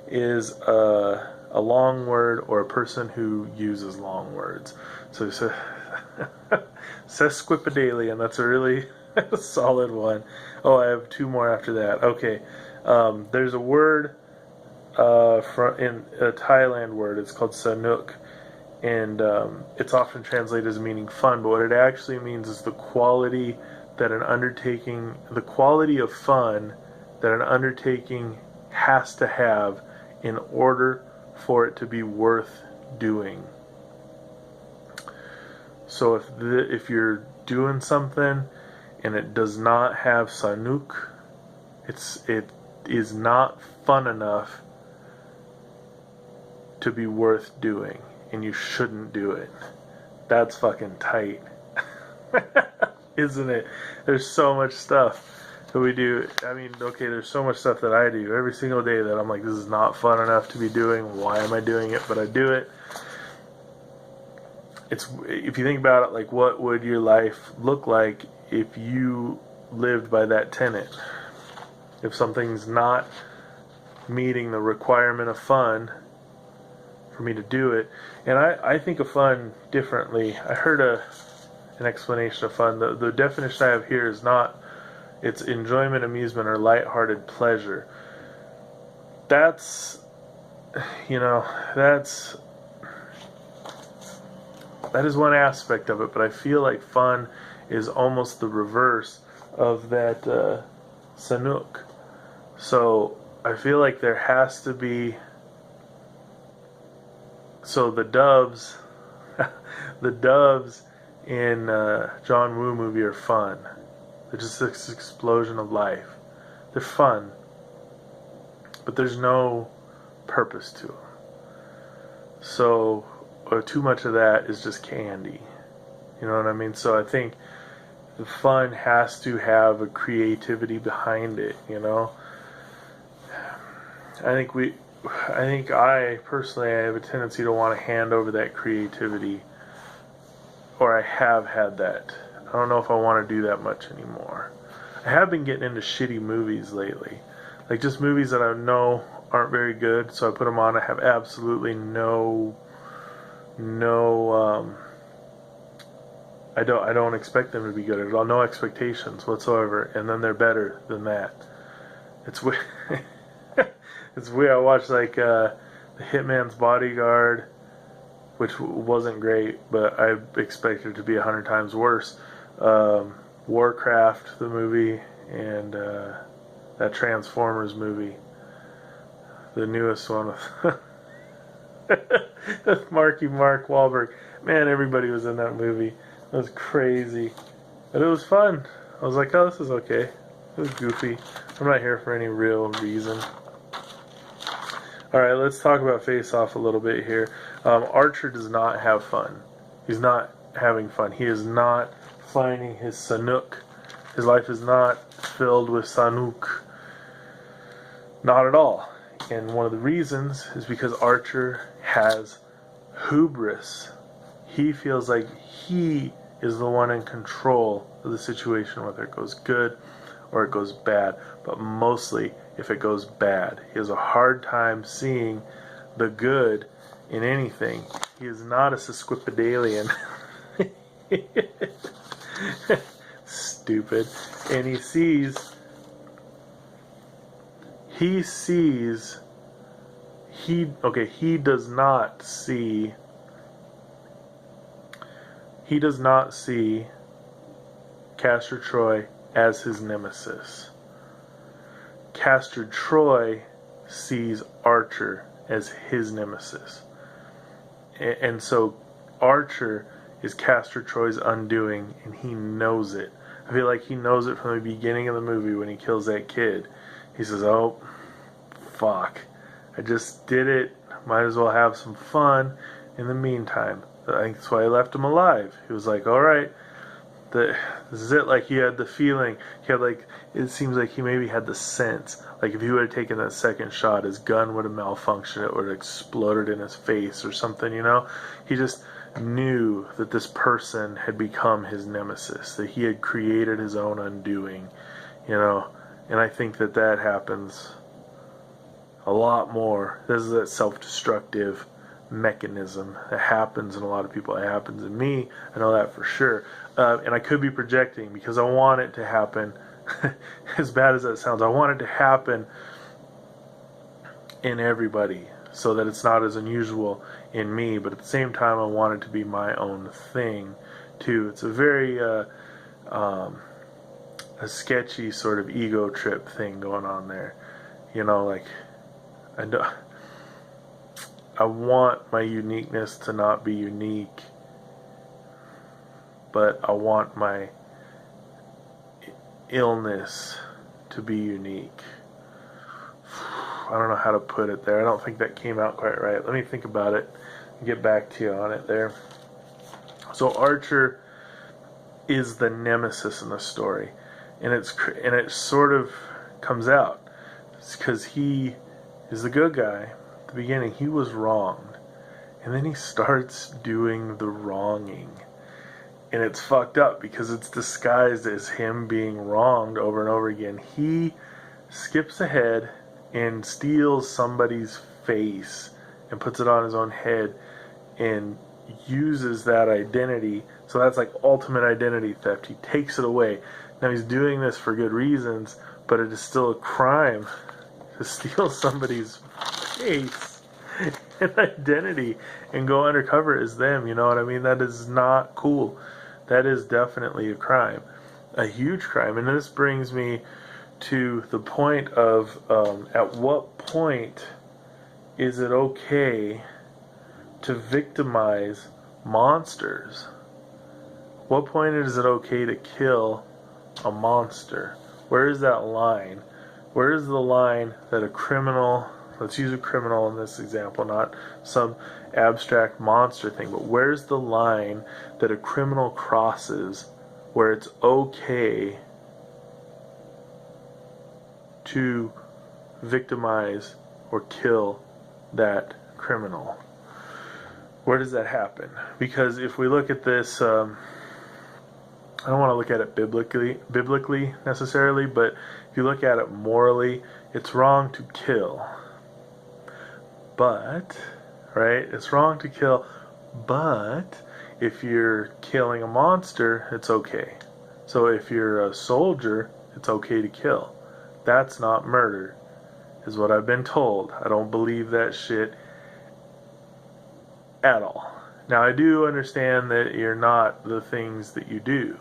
A: is a long word or a person who uses long words. So sesquipedalian, that's a really solid one. Oh, I have two more after that. Okay, there's a word in a Thailand word. It's called sanuk, and it's often translated as meaning fun, but what it actually means is the quality of fun that an undertaking has to have in order for it to be worth doing. So if you're doing something and it does not have sanuk, it is not fun enough to be worth doing, and you shouldn't do it. That's fucking tight. Isn't it? There's so much stuff that we do. I mean, okay, there's so much stuff that I do every single day that I'm like, this is not fun enough to be doing. Why am I doing it? But I do it. If you think about it, like, what would your life look like if you lived by that tenet? If something's not meeting the requirement of fun for me to do it, and I think of fun differently. I heard an explanation of fun. The definition I have here is it's enjoyment, amusement, or lighthearted pleasure. That is one aspect of it, but I feel like fun is almost the reverse of that sanuk. So I feel like there has to be. So the doves in John Woo movie are fun. They're just this explosion of life. They're fun, but there's no purpose to them. So too much of that is just candy. You know what I mean? So I think the fun has to have a creativity behind it. You know, I personally have a tendency to want to hand over that creativity, or I have had that. I don't know if I want to do that much anymore. I have been getting into shitty movies lately, like just movies that I know aren't very good, so I put them on. I have absolutely I don't expect them to be good at all. No expectations whatsoever, and then they're better than that. It's weird. It's weird. I watched like The Hitman's Bodyguard, which wasn't great, but I expected it to be 100 times worse. Warcraft, the movie, and that Transformers movie, the newest one with Mark Wahlberg. Man, everybody was in that movie. It was crazy, but it was fun. I was like, oh, this is okay. It was goofy. I'm not here for any real reason. All right, let's talk about Face Off a little bit here. Archer does not have fun. He's not having fun. He is not finding his Sanuk. His life is not filled with Sanuk. Not at all. And one of the reasons is because Archer has hubris. He feels like he is the one in control of the situation, whether it goes good or it goes bad. But mostly, if it goes bad, he has a hard time seeing the good in anything. He is not a sesquipedalian. Stupid. And he does not see Castor Troy as his nemesis. Castor Troy sees Archer as his nemesis. And so Archer is Castor Troy's undoing, and he knows it. I feel like he knows it from the beginning of the movie when he kills that kid. He says, oh, fuck. I just did it. Might as well have some fun in the meantime. I think that's why I left him alive. He was like, alright, this is it. Like, he had the feeling. He had, like, it seems like he maybe had the sense. Like, if he would have taken that second shot, his gun would have malfunctioned. It would have exploded in his face or something, you know? He just knew that this person had become his nemesis, that he had created his own undoing, you know? And I think that that happens a lot more. This is that self-destructive mechanism that happens in a lot of people. It happens in me. I know that for sure. And I could be projecting because I want it to happen. As bad as that sounds, I want it to happen in everybody so that it's not as unusual in me. But at the same time, I want it to be my own thing too. It's a very a sketchy sort of ego trip thing going on there. You know, like I want my uniqueness to not be unique, but I want my illness to be unique. I don't know how to put it there. I don't think that came out quite right. Let me think about it and get back to you on it there. So Archer is the nemesis in the story, and it sort of comes out. It's because he is the good guy. At the beginning, he was wronged, and then he starts doing the wronging. And it's fucked up because it's disguised as him being wronged over and over again. He skips ahead and steals somebody's face and puts it on his own head and uses that identity. So that's like ultimate identity theft. He takes it away. Now he's doing this for good reasons, but it is still a crime to steal somebody's face and identity and go undercover as them. You know what I mean? That is not cool. That is definitely a crime, a huge crime. And this brings me to the point of at what point is it okay to victimize monsters? What point is it okay to kill a monster? Where is that line? Where is the line that a criminal, let's use a criminal in this example, not some abstract monster thing, but where's the line that a criminal crosses where it's okay to victimize or kill that criminal? Where does that happen? Because if we look at this, I don't want to look at it biblically necessarily, but if you look at it morally, it's wrong to kill. But, right, it's wrong to kill, but if you're killing a monster, it's okay. So if you're a soldier, it's okay to kill. That's not murder, is what I've been told. I don't believe that shit at all. Now, I do understand that you're not the things that you do,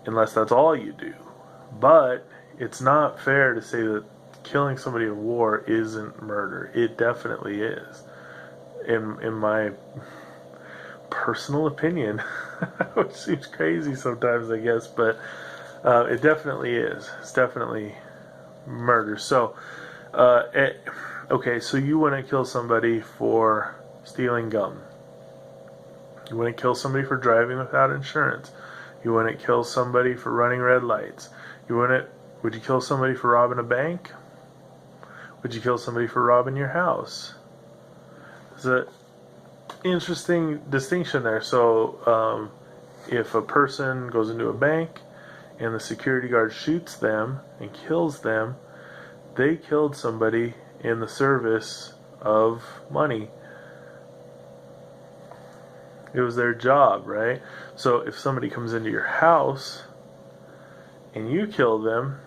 A: unless that's all you do. But it's not fair to say that killing somebody in war isn't murder. It definitely is. In my personal opinion, which seems crazy sometimes, I guess, but it definitely is. It's definitely murder. So Okay, so you wouldn't kill somebody for stealing gum. You wouldn't kill somebody for driving without insurance. You wouldn't kill somebody for running red lights. Would you kill somebody for robbing a bank? Would you kill somebody for robbing your house? There's an interesting distinction there. So, if a person goes into a bank and the security guard shoots them and kills them, they killed somebody in the service of money. It was their job, right? So if somebody comes into your house and you kill them,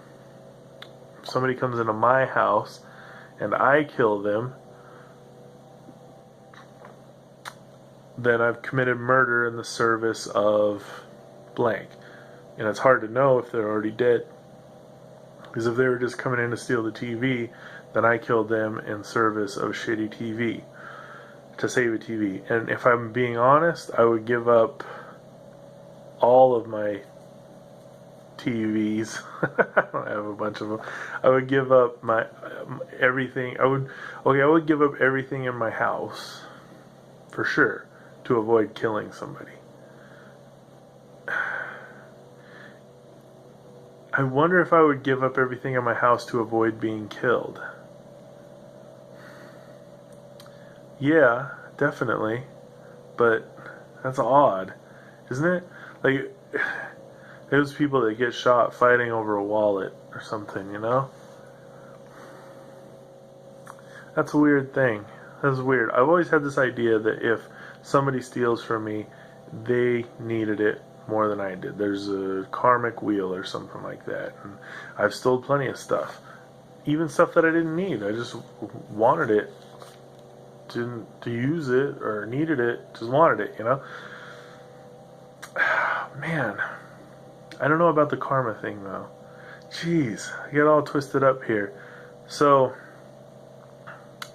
A: if somebody comes into my house and I kill them, then I've committed murder in the service of blank. And it's hard to know if they're already dead. Because if they were just coming in to steal the TV, then I killed them in service of shitty TV, to save a TV. And if I'm being honest, I would give up all of my TVs. I don't have a bunch of them. I would give up my everything. I would give up everything in my house, for sure, to avoid killing somebody. I wonder if I would give up everything in my house to avoid being killed. Yeah, definitely. But that's odd, isn't it? Like, those people that get shot fighting over a wallet or something, you know? That's a weird thing. That's weird. I've always had this idea that if somebody steals from me, they needed it more than I did. There's a karmic wheel or something like that. And I've stolen plenty of stuff. Even stuff that I didn't need. I just wanted it. To use it or needed it. Just wanted it, you know? Man. I don't know about the karma thing, though. Jeez. I get all twisted up here. So,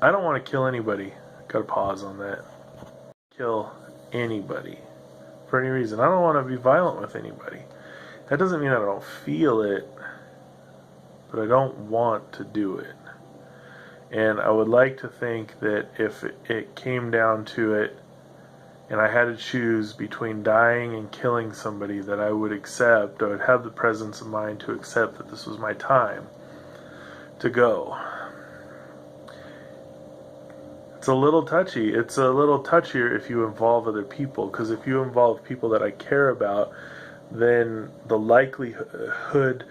A: I don't want to kill anybody. Gotta pause on that. Kill anybody. For any reason. I don't want to be violent with anybody. That doesn't mean I don't feel it, but I don't want to do it. And I would like to think that if it came down to it, and I had to choose between dying and killing somebody, that I would accept, I would have the presence of mind to accept that this was my time to go. It's a little touchy. It's a little touchier if you involve other people, because if you involve people that I care about, then the likelihood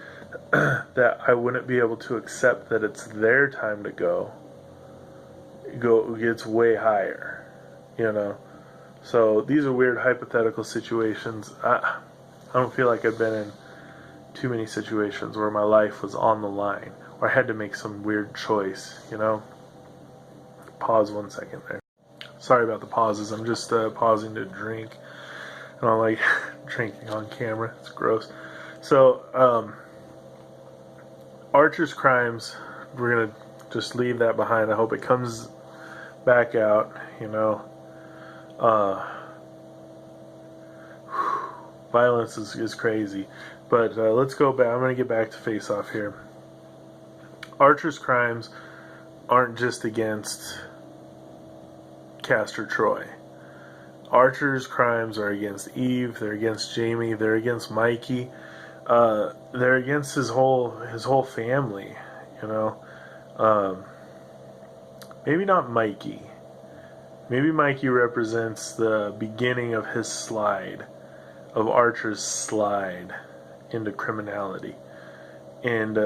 A: that I wouldn't be able to accept that it's their time to go gets way higher, you know. So these are weird hypothetical situations. I don't feel like I've been in too many situations where my life was on the line, where I had to make some weird choice, you know. Pause 1 second there. Sorry about the pauses. I'm just pausing to drink. I don't like drinking on camera. It's gross. So, Archer's crimes, we're going to just leave that behind. I hope it comes back out, you know. Violence is crazy. But let's go back. I'm going to get back to Face Off here. Archer's crimes aren't just against Castor Troy. Archer's crimes are against Eve, they're against Jamie, they're against Mikey, they're against his whole family, you know. Maybe not Mikey. Maybe Mikey represents the beginning of his slide, of Archer's slide into criminality. And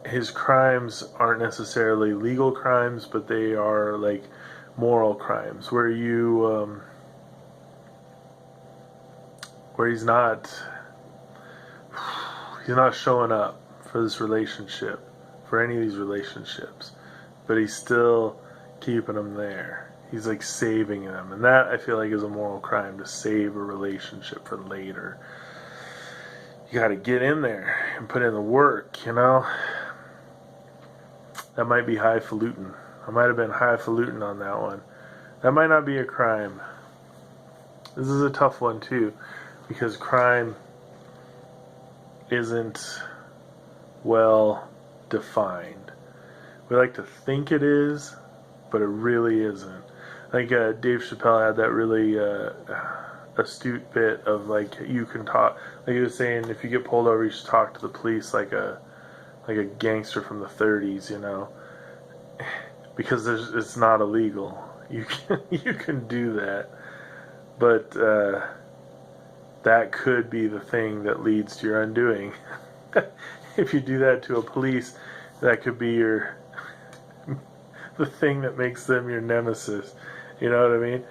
A: his crimes aren't necessarily legal crimes, but they are like moral crimes, where he's not showing up for this relationship, for any of these relationships, but he's still keeping them there. He's like saving them, and that I feel like is a moral crime, to save a relationship for later. You got to get in there and put in the work, you know. That might be highfalutin. I might have been highfalutin on that one. That might not be a crime. This is a tough one too, because crime isn't well defined. We like to think it is, but it really isn't. I think Dave Chappelle had that really astute bit of like, you can talk, like he was saying, if you get pulled over, you should talk to the police like a gangster from the 30s, you know, because it's not illegal. You can do that, but that could be the thing that leads to your undoing. If you do that to a police, that could be the thing that makes them your nemesis. You know what I mean?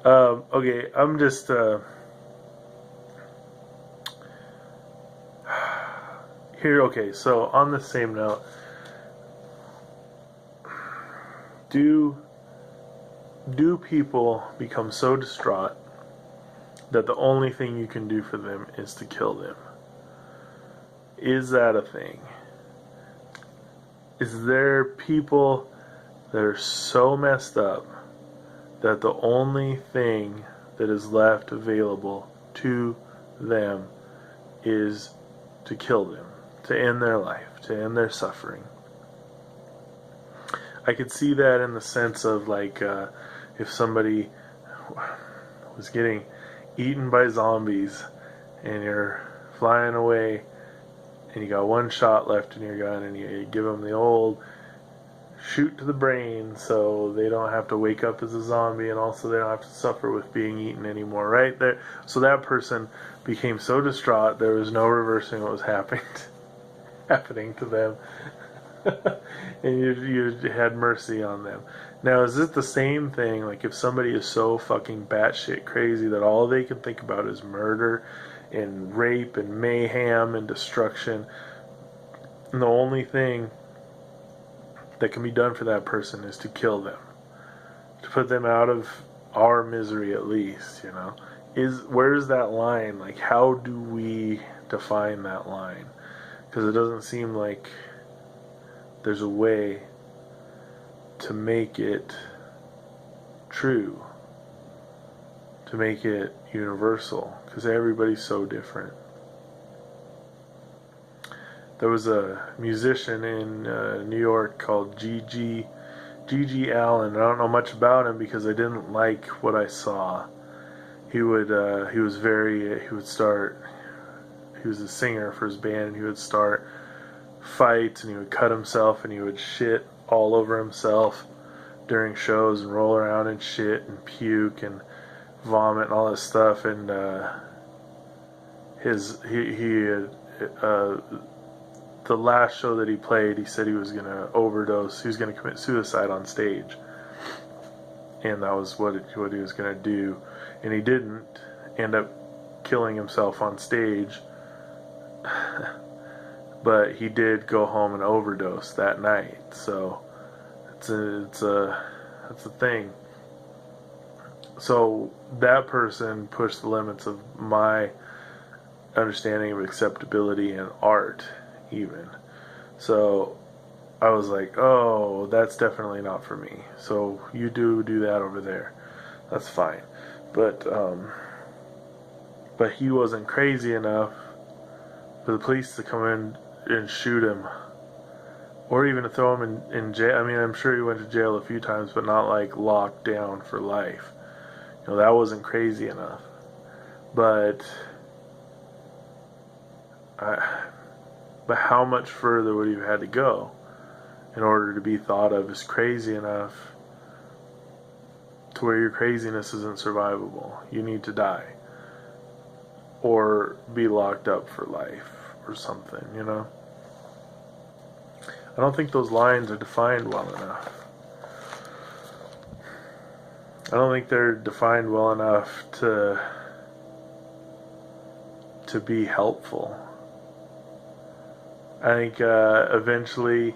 A: Okay, I'm just here. Okay, so on the same note, do people become so distraught that the only thing you can do for them is to kill them? Is that a thing? Is there people that are so messed up that the only thing that is left available to them is to kill them, to end their life, to end their suffering? I could see that in the sense of like if somebody was getting eaten by zombies and you're flying away and you got one shot left in your gun and you give them the old shoot to the brain so they don't have to wake up as a zombie and also they don't have to suffer with being eaten anymore, right? There, so that person became so distraught there was no reversing what was happening to them. And you had mercy on them. Now, is it the same thing? Like, if somebody is so fucking batshit crazy that all they can think about is murder and rape and mayhem and destruction, and the only thing that can be done for that person is to kill them, to put them out of our misery at least, you know? Where's that line? Like, how do we define that line? Because it doesn't seem like there's a way to make it true, to make it universal, because everybody's so different. There was a musician in New York called G.G. Allen. I don't know much about him because I didn't like what I saw. He was a singer for his band, and he would start fights and he would cut himself and he would shit all over himself during shows and roll around and shit and puke and vomit and all this stuff. And the last show that he played, he said he was going to overdose, he was going to commit suicide on stage, and that was what he was going to do. And he didn't end up killing himself on stage, but he did go home and overdose that night. So that's a thing. So that person pushed the limits of my understanding of acceptability in art, even. So I was like, oh, that's definitely not for me. So you do that over there. That's fine. But he wasn't crazy enough for the police to come in and shoot him, or even to throw him in jail. I mean, I'm sure he went to jail a few times, but not like locked down for life. You know, that wasn't crazy enough. But how much further would he have had to go in order to be thought of as crazy enough to where your craziness isn't survivable? You need to die or be locked up for life or something, you know? I don't think those lines are defined well enough. I don't think they're defined well enough to be helpful. I think eventually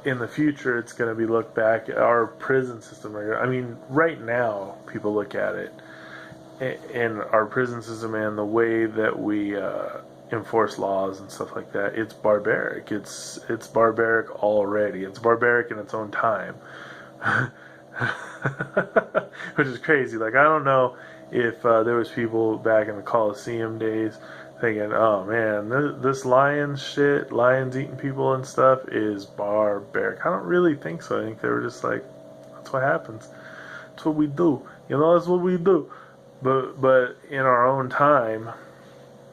A: in the future it's going to be looked back at our prison system. I mean, right now people look at it in our prison system and the way that we enforce laws and stuff like that. It's barbaric. It's barbaric already. It's barbaric in its own time. Which is crazy. Like, I don't know if there was people back in the Colosseum days thinking, oh man, this lion shit, lions eating people and stuff is barbaric. I don't really think so. I think they were just like, that's what happens. That's what we do. That's what we do. But in our own time,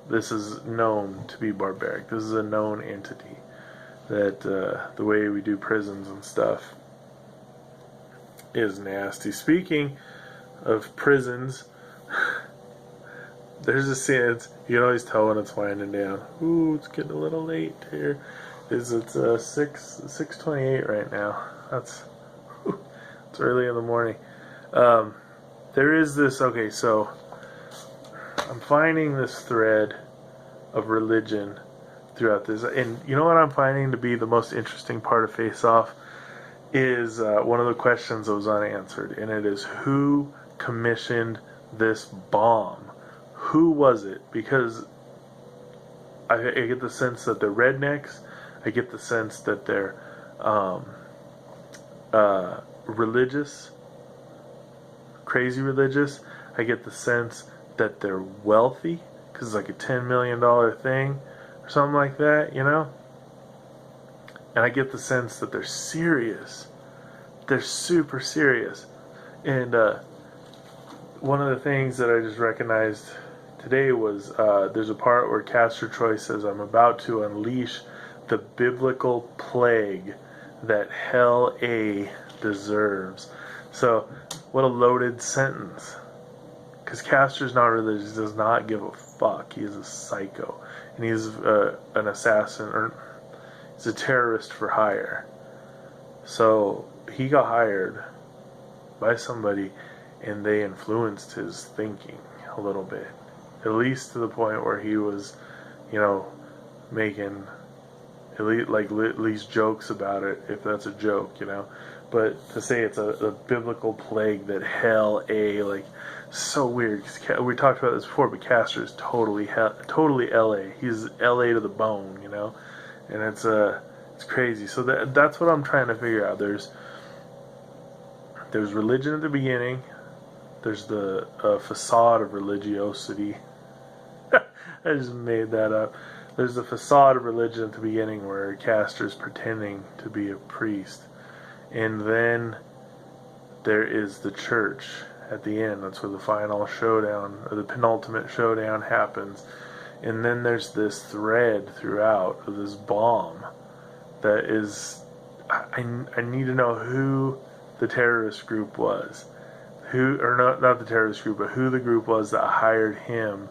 A: this is known to be barbaric. This is a known entity. That the way we do prisons and stuff is nasty. Speaking of prisons, there's a scene. You can always tell when it's winding down. Ooh, it's getting a little late here. It's 6:28 right now. It's early in the morning. There is this. Okay, so I'm finding this thread of religion throughout this, and you know what I'm finding to be the most interesting part of Face Off is one of the questions that was unanswered, and it is who commissioned this bomb? Who was it? Because I get the sense that they're rednecks. I get the sense that they're religious, crazy religious. I get the sense that they're wealthy because it's like a $10 million thing or something like that, And I get the sense that they're serious. They're super serious. And one of the things that I just recognized today was there's a part where Castor Troy says, I'm about to unleash the biblical plague that Hell A deserves. So, what a loaded sentence. Because Castor's not religious, does not give a fuck. He is a psycho. And he's an assassin, or he's a terrorist for hire. So, he got hired by somebody, and they influenced his thinking a little bit. At least to the point where he was, making at least jokes about it, if that's a joke, But to say it's a biblical plague that Hell A, so weird. We talked about this before, but Castor is totally LA. He's LA to the bone, And it's crazy. So that's what I'm trying to figure out. There's religion at the beginning. There's the facade of religiosity. I just made that up. There's the facade of religion at the beginning where Castor's pretending to be a priest. And then there is the church at the end. That's where the final showdown, or the penultimate showdown happens. And then there's this thread throughout of this bomb that is... I need to know who the terrorist group was. Not the terrorist group, but who the group was that hired him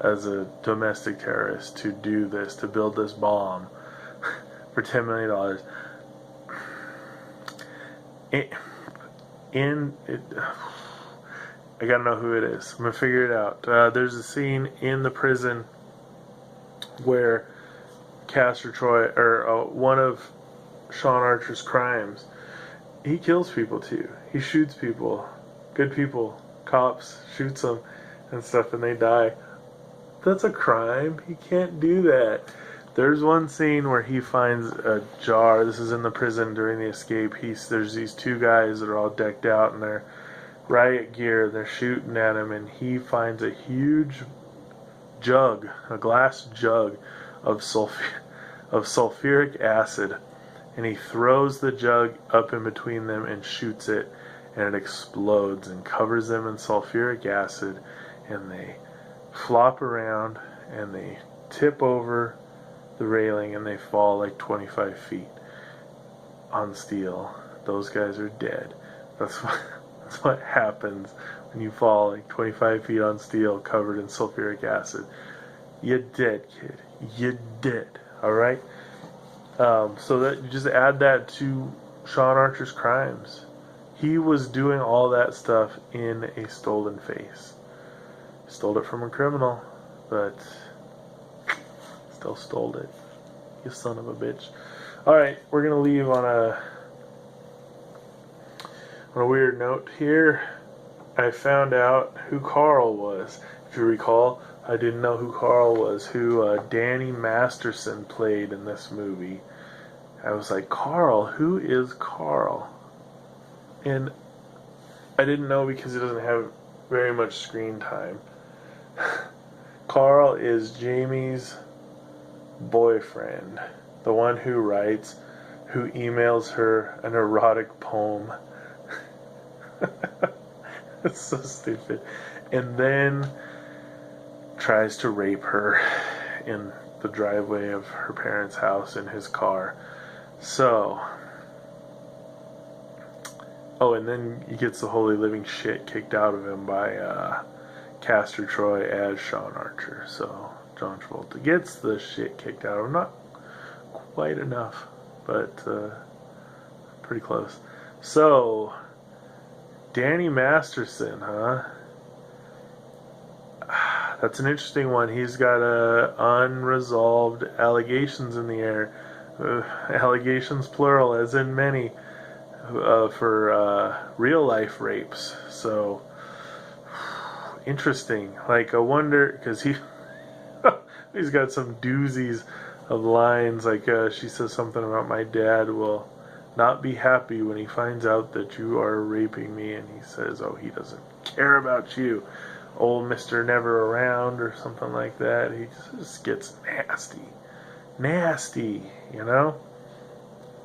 A: as a domestic terrorist to do this, to build this bomb for $10 million. I gotta know who it is. I'm gonna figure it out. There's a scene in the prison where Castor Troy, or one of Sean Archer's crimes, he kills people too. He shoots people, good people, cops, shoots them and stuff, and they die. That's a crime. He can't do that. There's one scene where he finds a jar. This is in the prison during the escape. There's these two guys that are all decked out in their riot gear. They're shooting at him, and he finds a huge jug, a glass jug of sulfuric acid, and he throws the jug up in between them and shoots it, and it explodes and covers them in sulfuric acid, and they flop around and they tip over the railing and they fall like 25 feet on steel. Those guys are dead. That's what happens when you fall like 25 feet on steel covered in sulfuric acid. You're dead, kid. You're dead. Alright? So that you just add that to Sean Archer's crimes. He was doing all that stuff in a stolen face. Stole it from a criminal, but still stole it. You son of a bitch. Alright, we're gonna leave on a weird note here. I found out who Karl was. If you recall, I didn't know who Karl was, who Danny Masterson played in this movie. I was like, Karl? Who is Karl? And I didn't know because he doesn't have very much screen time. Karl is Jamie's boyfriend, the one who writes, who emails her an erotic poem. It's so stupid. And then tries to rape her in the driveway of her parents' house in his car. So, oh, and then he gets the holy living shit kicked out of him by Castor Troy as Sean Archer. So John Travolta gets the shit kicked out of him. Not quite enough, but pretty close. So, Danny Masterson, huh? That's an interesting one. He's got unresolved allegations in the air. Allegations plural, as in many, for real life rapes. So, interesting. Like, I wonder, because he's got some doozies of lines. Like, she says something about, my dad will not be happy when he finds out that you are raping me. And he says, oh, he doesn't care about you, old Mr. Never Around, or something like that. He just gets nasty, you know?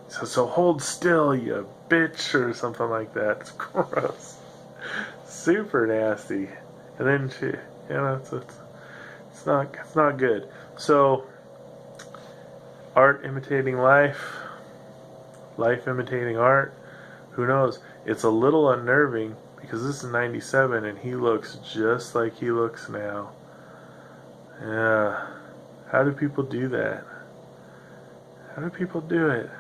A: So hold still, you bitch, or something like that. It's gross. Super nasty. And then she, you know, it's not good. So, art imitating life, life imitating art, who knows? It's a little unnerving, because this is 97 and he looks just like he looks now. Yeah. How do people do that? How do people do it?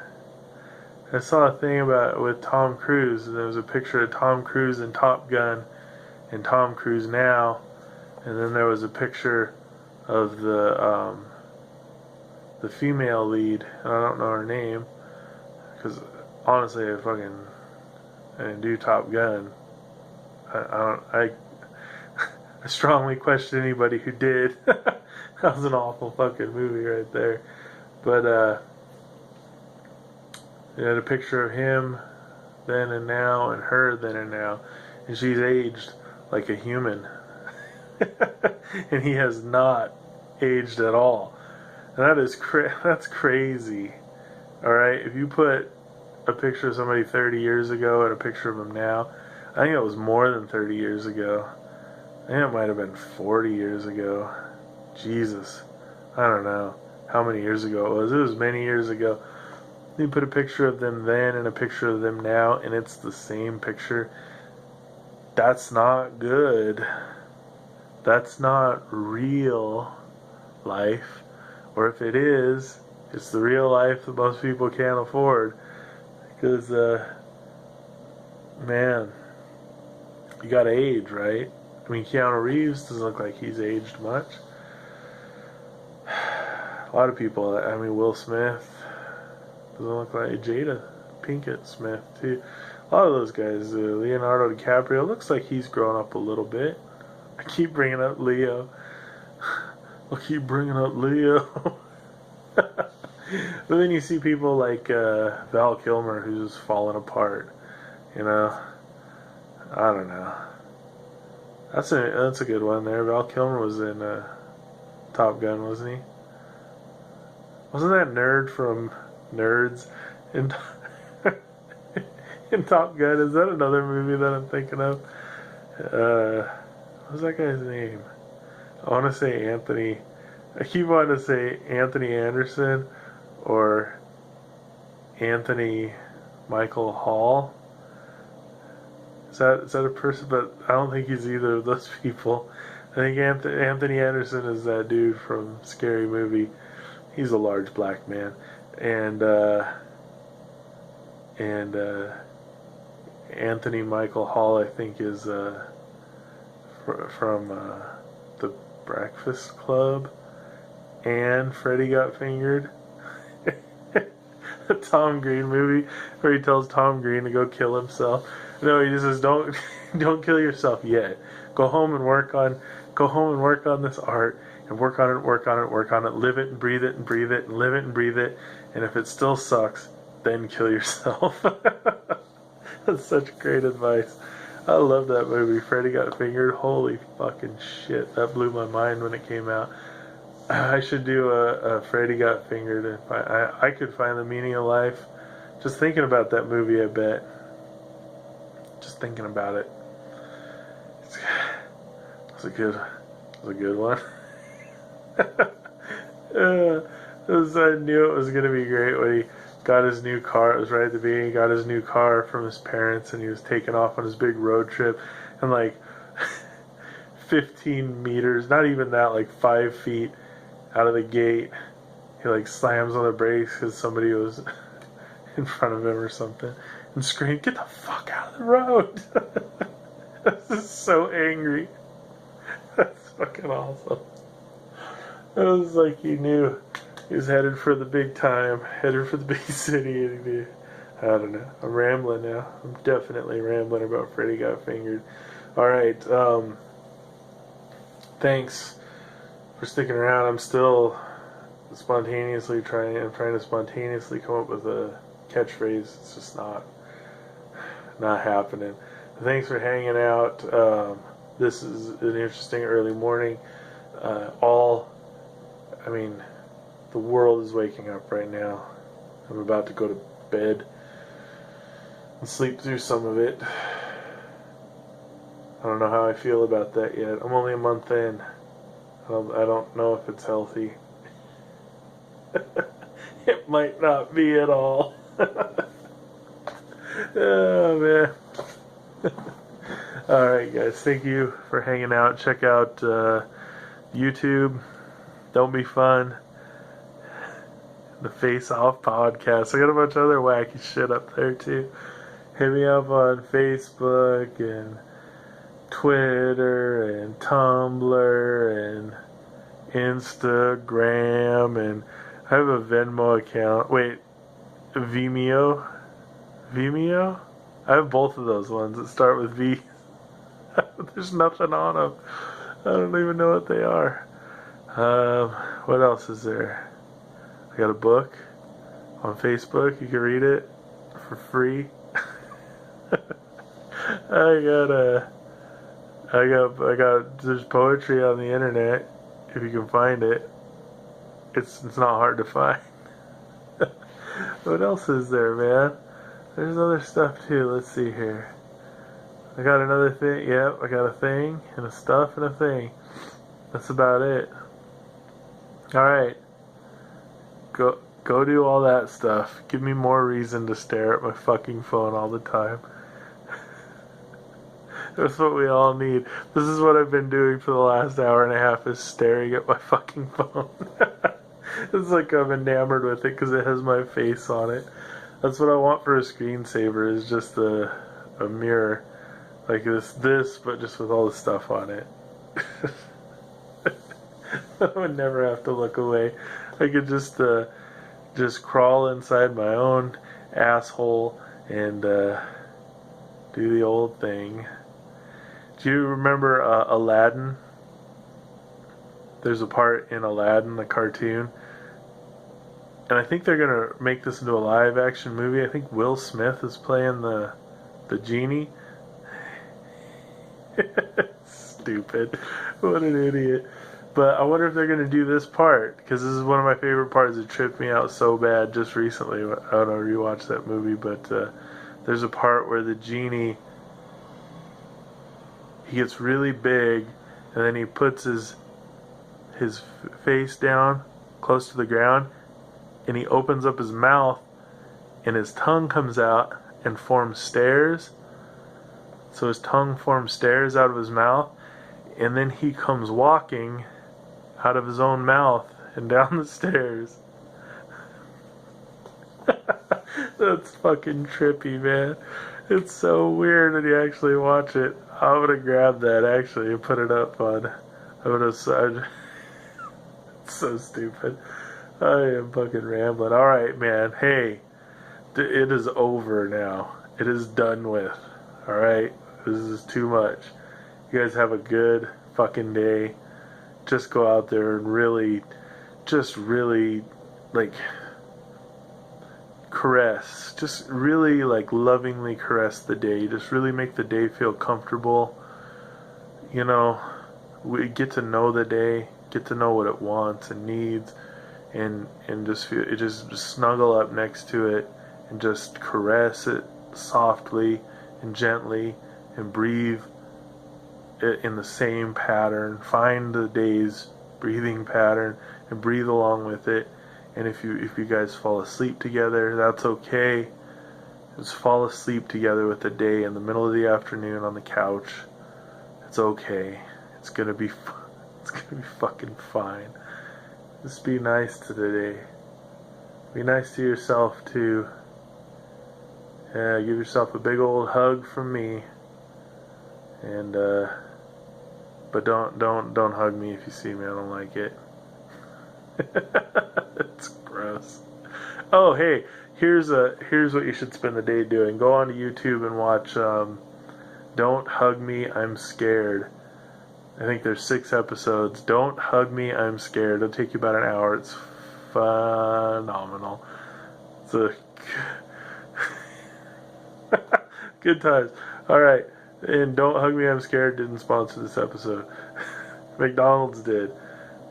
A: I saw a thing about with Tom Cruise, and there was a picture of Tom Cruise in Top Gun and Tom Cruise now, and then there was a picture of the female lead, and I don't know her name, because honestly I didn't do Top Gun. I strongly question anybody who did. That was an awful fucking movie right there. But you had a picture of him then and now, and her then and now, and she's aged like a human. And he has not aged at all. And that's crazy. Alright, if you put a picture of somebody 30 years ago and a picture of him now, I think it was more than 30 years ago. I think it might have been 40 years ago. Jesus. I don't know how many years ago it was. It was many years ago. You put a picture of them then and a picture of them now, and it's the same picture. That's not good. That's not real life. Or if it is, it's the real life that most people can't afford. Because, man, you gotta age, right? I mean, Keanu Reeves doesn't look like he's aged much. A lot of people, I mean, Will Smith doesn't look like Jada Pinkett Smith, too. A lot of those guys, Leonardo DiCaprio, looks like he's grown up a little bit. I keep bringing up Leo. I'll keep bringing up Leo. But then you see people like Val Kilmer, who's falling apart. You know, I don't know. That's a good one there. Val Kilmer was in Top Gun, wasn't he? Wasn't that nerd from Nerds in in Top Gun? Is that another movie that I'm thinking of? What's that guy's name? I want to say Anthony. I keep wanting to say Anthony Anderson or Anthony Michael Hall. Is that a person? But I don't think he's either of those people. I think Anthony Anderson is that dude from Scary Movie. He's a large black man, and Anthony Michael Hall, I think, is from The Breakfast Club and Freddy Got Fingered. The Tom Green movie where he tells Tom Green to go kill himself. No, he just says, don't kill yourself yet. Go home and work on this art, and work on it, live it and breathe it and breathe it and live it and breathe it, and if it still sucks, then kill yourself. That's such great advice. I love that movie, Freddy Got Fingered. Holy fucking shit, that blew my mind when it came out. I should do a Freddy Got Fingered. If I could find the meaning of life. Just thinking about that movie, I bet. Just thinking about it. It's a good one. I knew it was going to be great when he got his new car. It was right at the beginning. He got his new car from his parents, and he was taking off on his big road trip. And like 15 meters, not even that, like 5 feet out of the gate, he like slams on the brakes because somebody was in front of him or something, and screamed, "Get the fuck out of the road!" This is so angry. That's fucking awesome. It was like he knew he was headed for the big time, headed for the big city, and he knew. I don't know. I'm rambling now. I'm definitely rambling about Freddy Got Fingered. Alright, thanks for sticking around. I'm still trying to spontaneously come up with a catchphrase. It's just not happening. Thanks for hanging out. This is an interesting early morning. The world is waking up right now. I'm about to go to bed and sleep through some of it. I don't know how I feel about that yet. I'm only a month in. I don't know if it's healthy. It might not be at all. Oh, man. Alright, guys. Thank you for hanging out. Check out YouTube. Don't Be Fun. The Face Off podcast. I got a bunch of other wacky shit up there, too. Hit me up on Facebook and Twitter and Tumblr and Instagram, and I have a Venmo account. Wait, Vimeo? I have both of those ones that start with V. There's nothing on them. I don't even know what they are. What else is there? I got a book on Facebook. You can read it for free. There's poetry on the internet if you can find it. It's not hard to find. What else is there, man? There's other stuff too. Let's see here. I got another thing. Yep, I got a thing and a stuff and a thing. That's about it. Alright. Go do all that stuff. Give me more reason to stare at my fucking phone all the time. That's what we all need. This is what I've been doing for the last hour and a half, is staring at my fucking phone. It's like I'm enamored with it because it has my face on it. That's what I want for a screensaver, is just a mirror. Like this, but just with all the stuff on it. I would never have to look away. I could just crawl inside my own asshole and do the old thing. Do you remember Aladdin? There's a part in Aladdin, the cartoon, and I think they're gonna make this into a live action movie. I think Will Smith is playing the genie. Stupid. What an idiot. But I wonder if they're going to do this part, because this is one of my favorite parts. It tripped me out so bad just recently. I don't know if you watched that movie, but there's a part where the genie, he gets really big, and then he puts his face down close to the ground, and he opens up his mouth, and his tongue comes out and forms stairs. So his tongue forms stairs out of his mouth, and then he comes walking out of his own mouth and down the stairs. That's fucking trippy, man. It's so weird when you actually watch it. I'm gonna grab that actually and put it up on. It's so stupid. I am fucking rambling. Alright, man. Hey, it is over now. It is done with. Alright? This is too much. You guys have a good fucking day. Just go out there and really, like, caress. Just really like lovingly caress the day. Just really make the day feel comfortable. You know, we get to know the day, get to know what it wants and needs, and just feel it. Just snuggle up next to it and just caress it softly and gently, and breathe it in the same pattern. Find the day's breathing pattern and breathe along with it. And if you guys fall asleep together, that's okay. Just fall asleep together with the day in the middle of the afternoon on the couch. It's okay. It's gonna be fucking fine. Just be nice to the day. Be nice to yourself too. Yeah, give yourself a big old hug from me. And but don't hug me if you see me. I don't like it. It's gross. Oh, hey, here's what you should spend the day doing. Go on to YouTube and watch Don't Hug Me, I'm Scared. I think there's 6 episodes. Don't Hug Me, I'm Scared. It'll take you about an hour. It's phenomenal. It's a good times. Alright, and Don't Hug Me, I'm Scared didn't sponsor this episode. McDonald's did.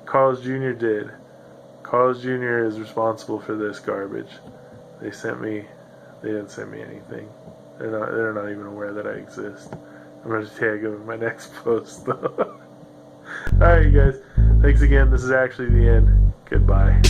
A: Carl's Jr. did. Carl's Jr. is responsible for this garbage. They didn't send me anything. They're not even aware that I exist. I'm going to tag them in my next post, though. Alright, you guys. Thanks again. This is actually the end. Goodbye.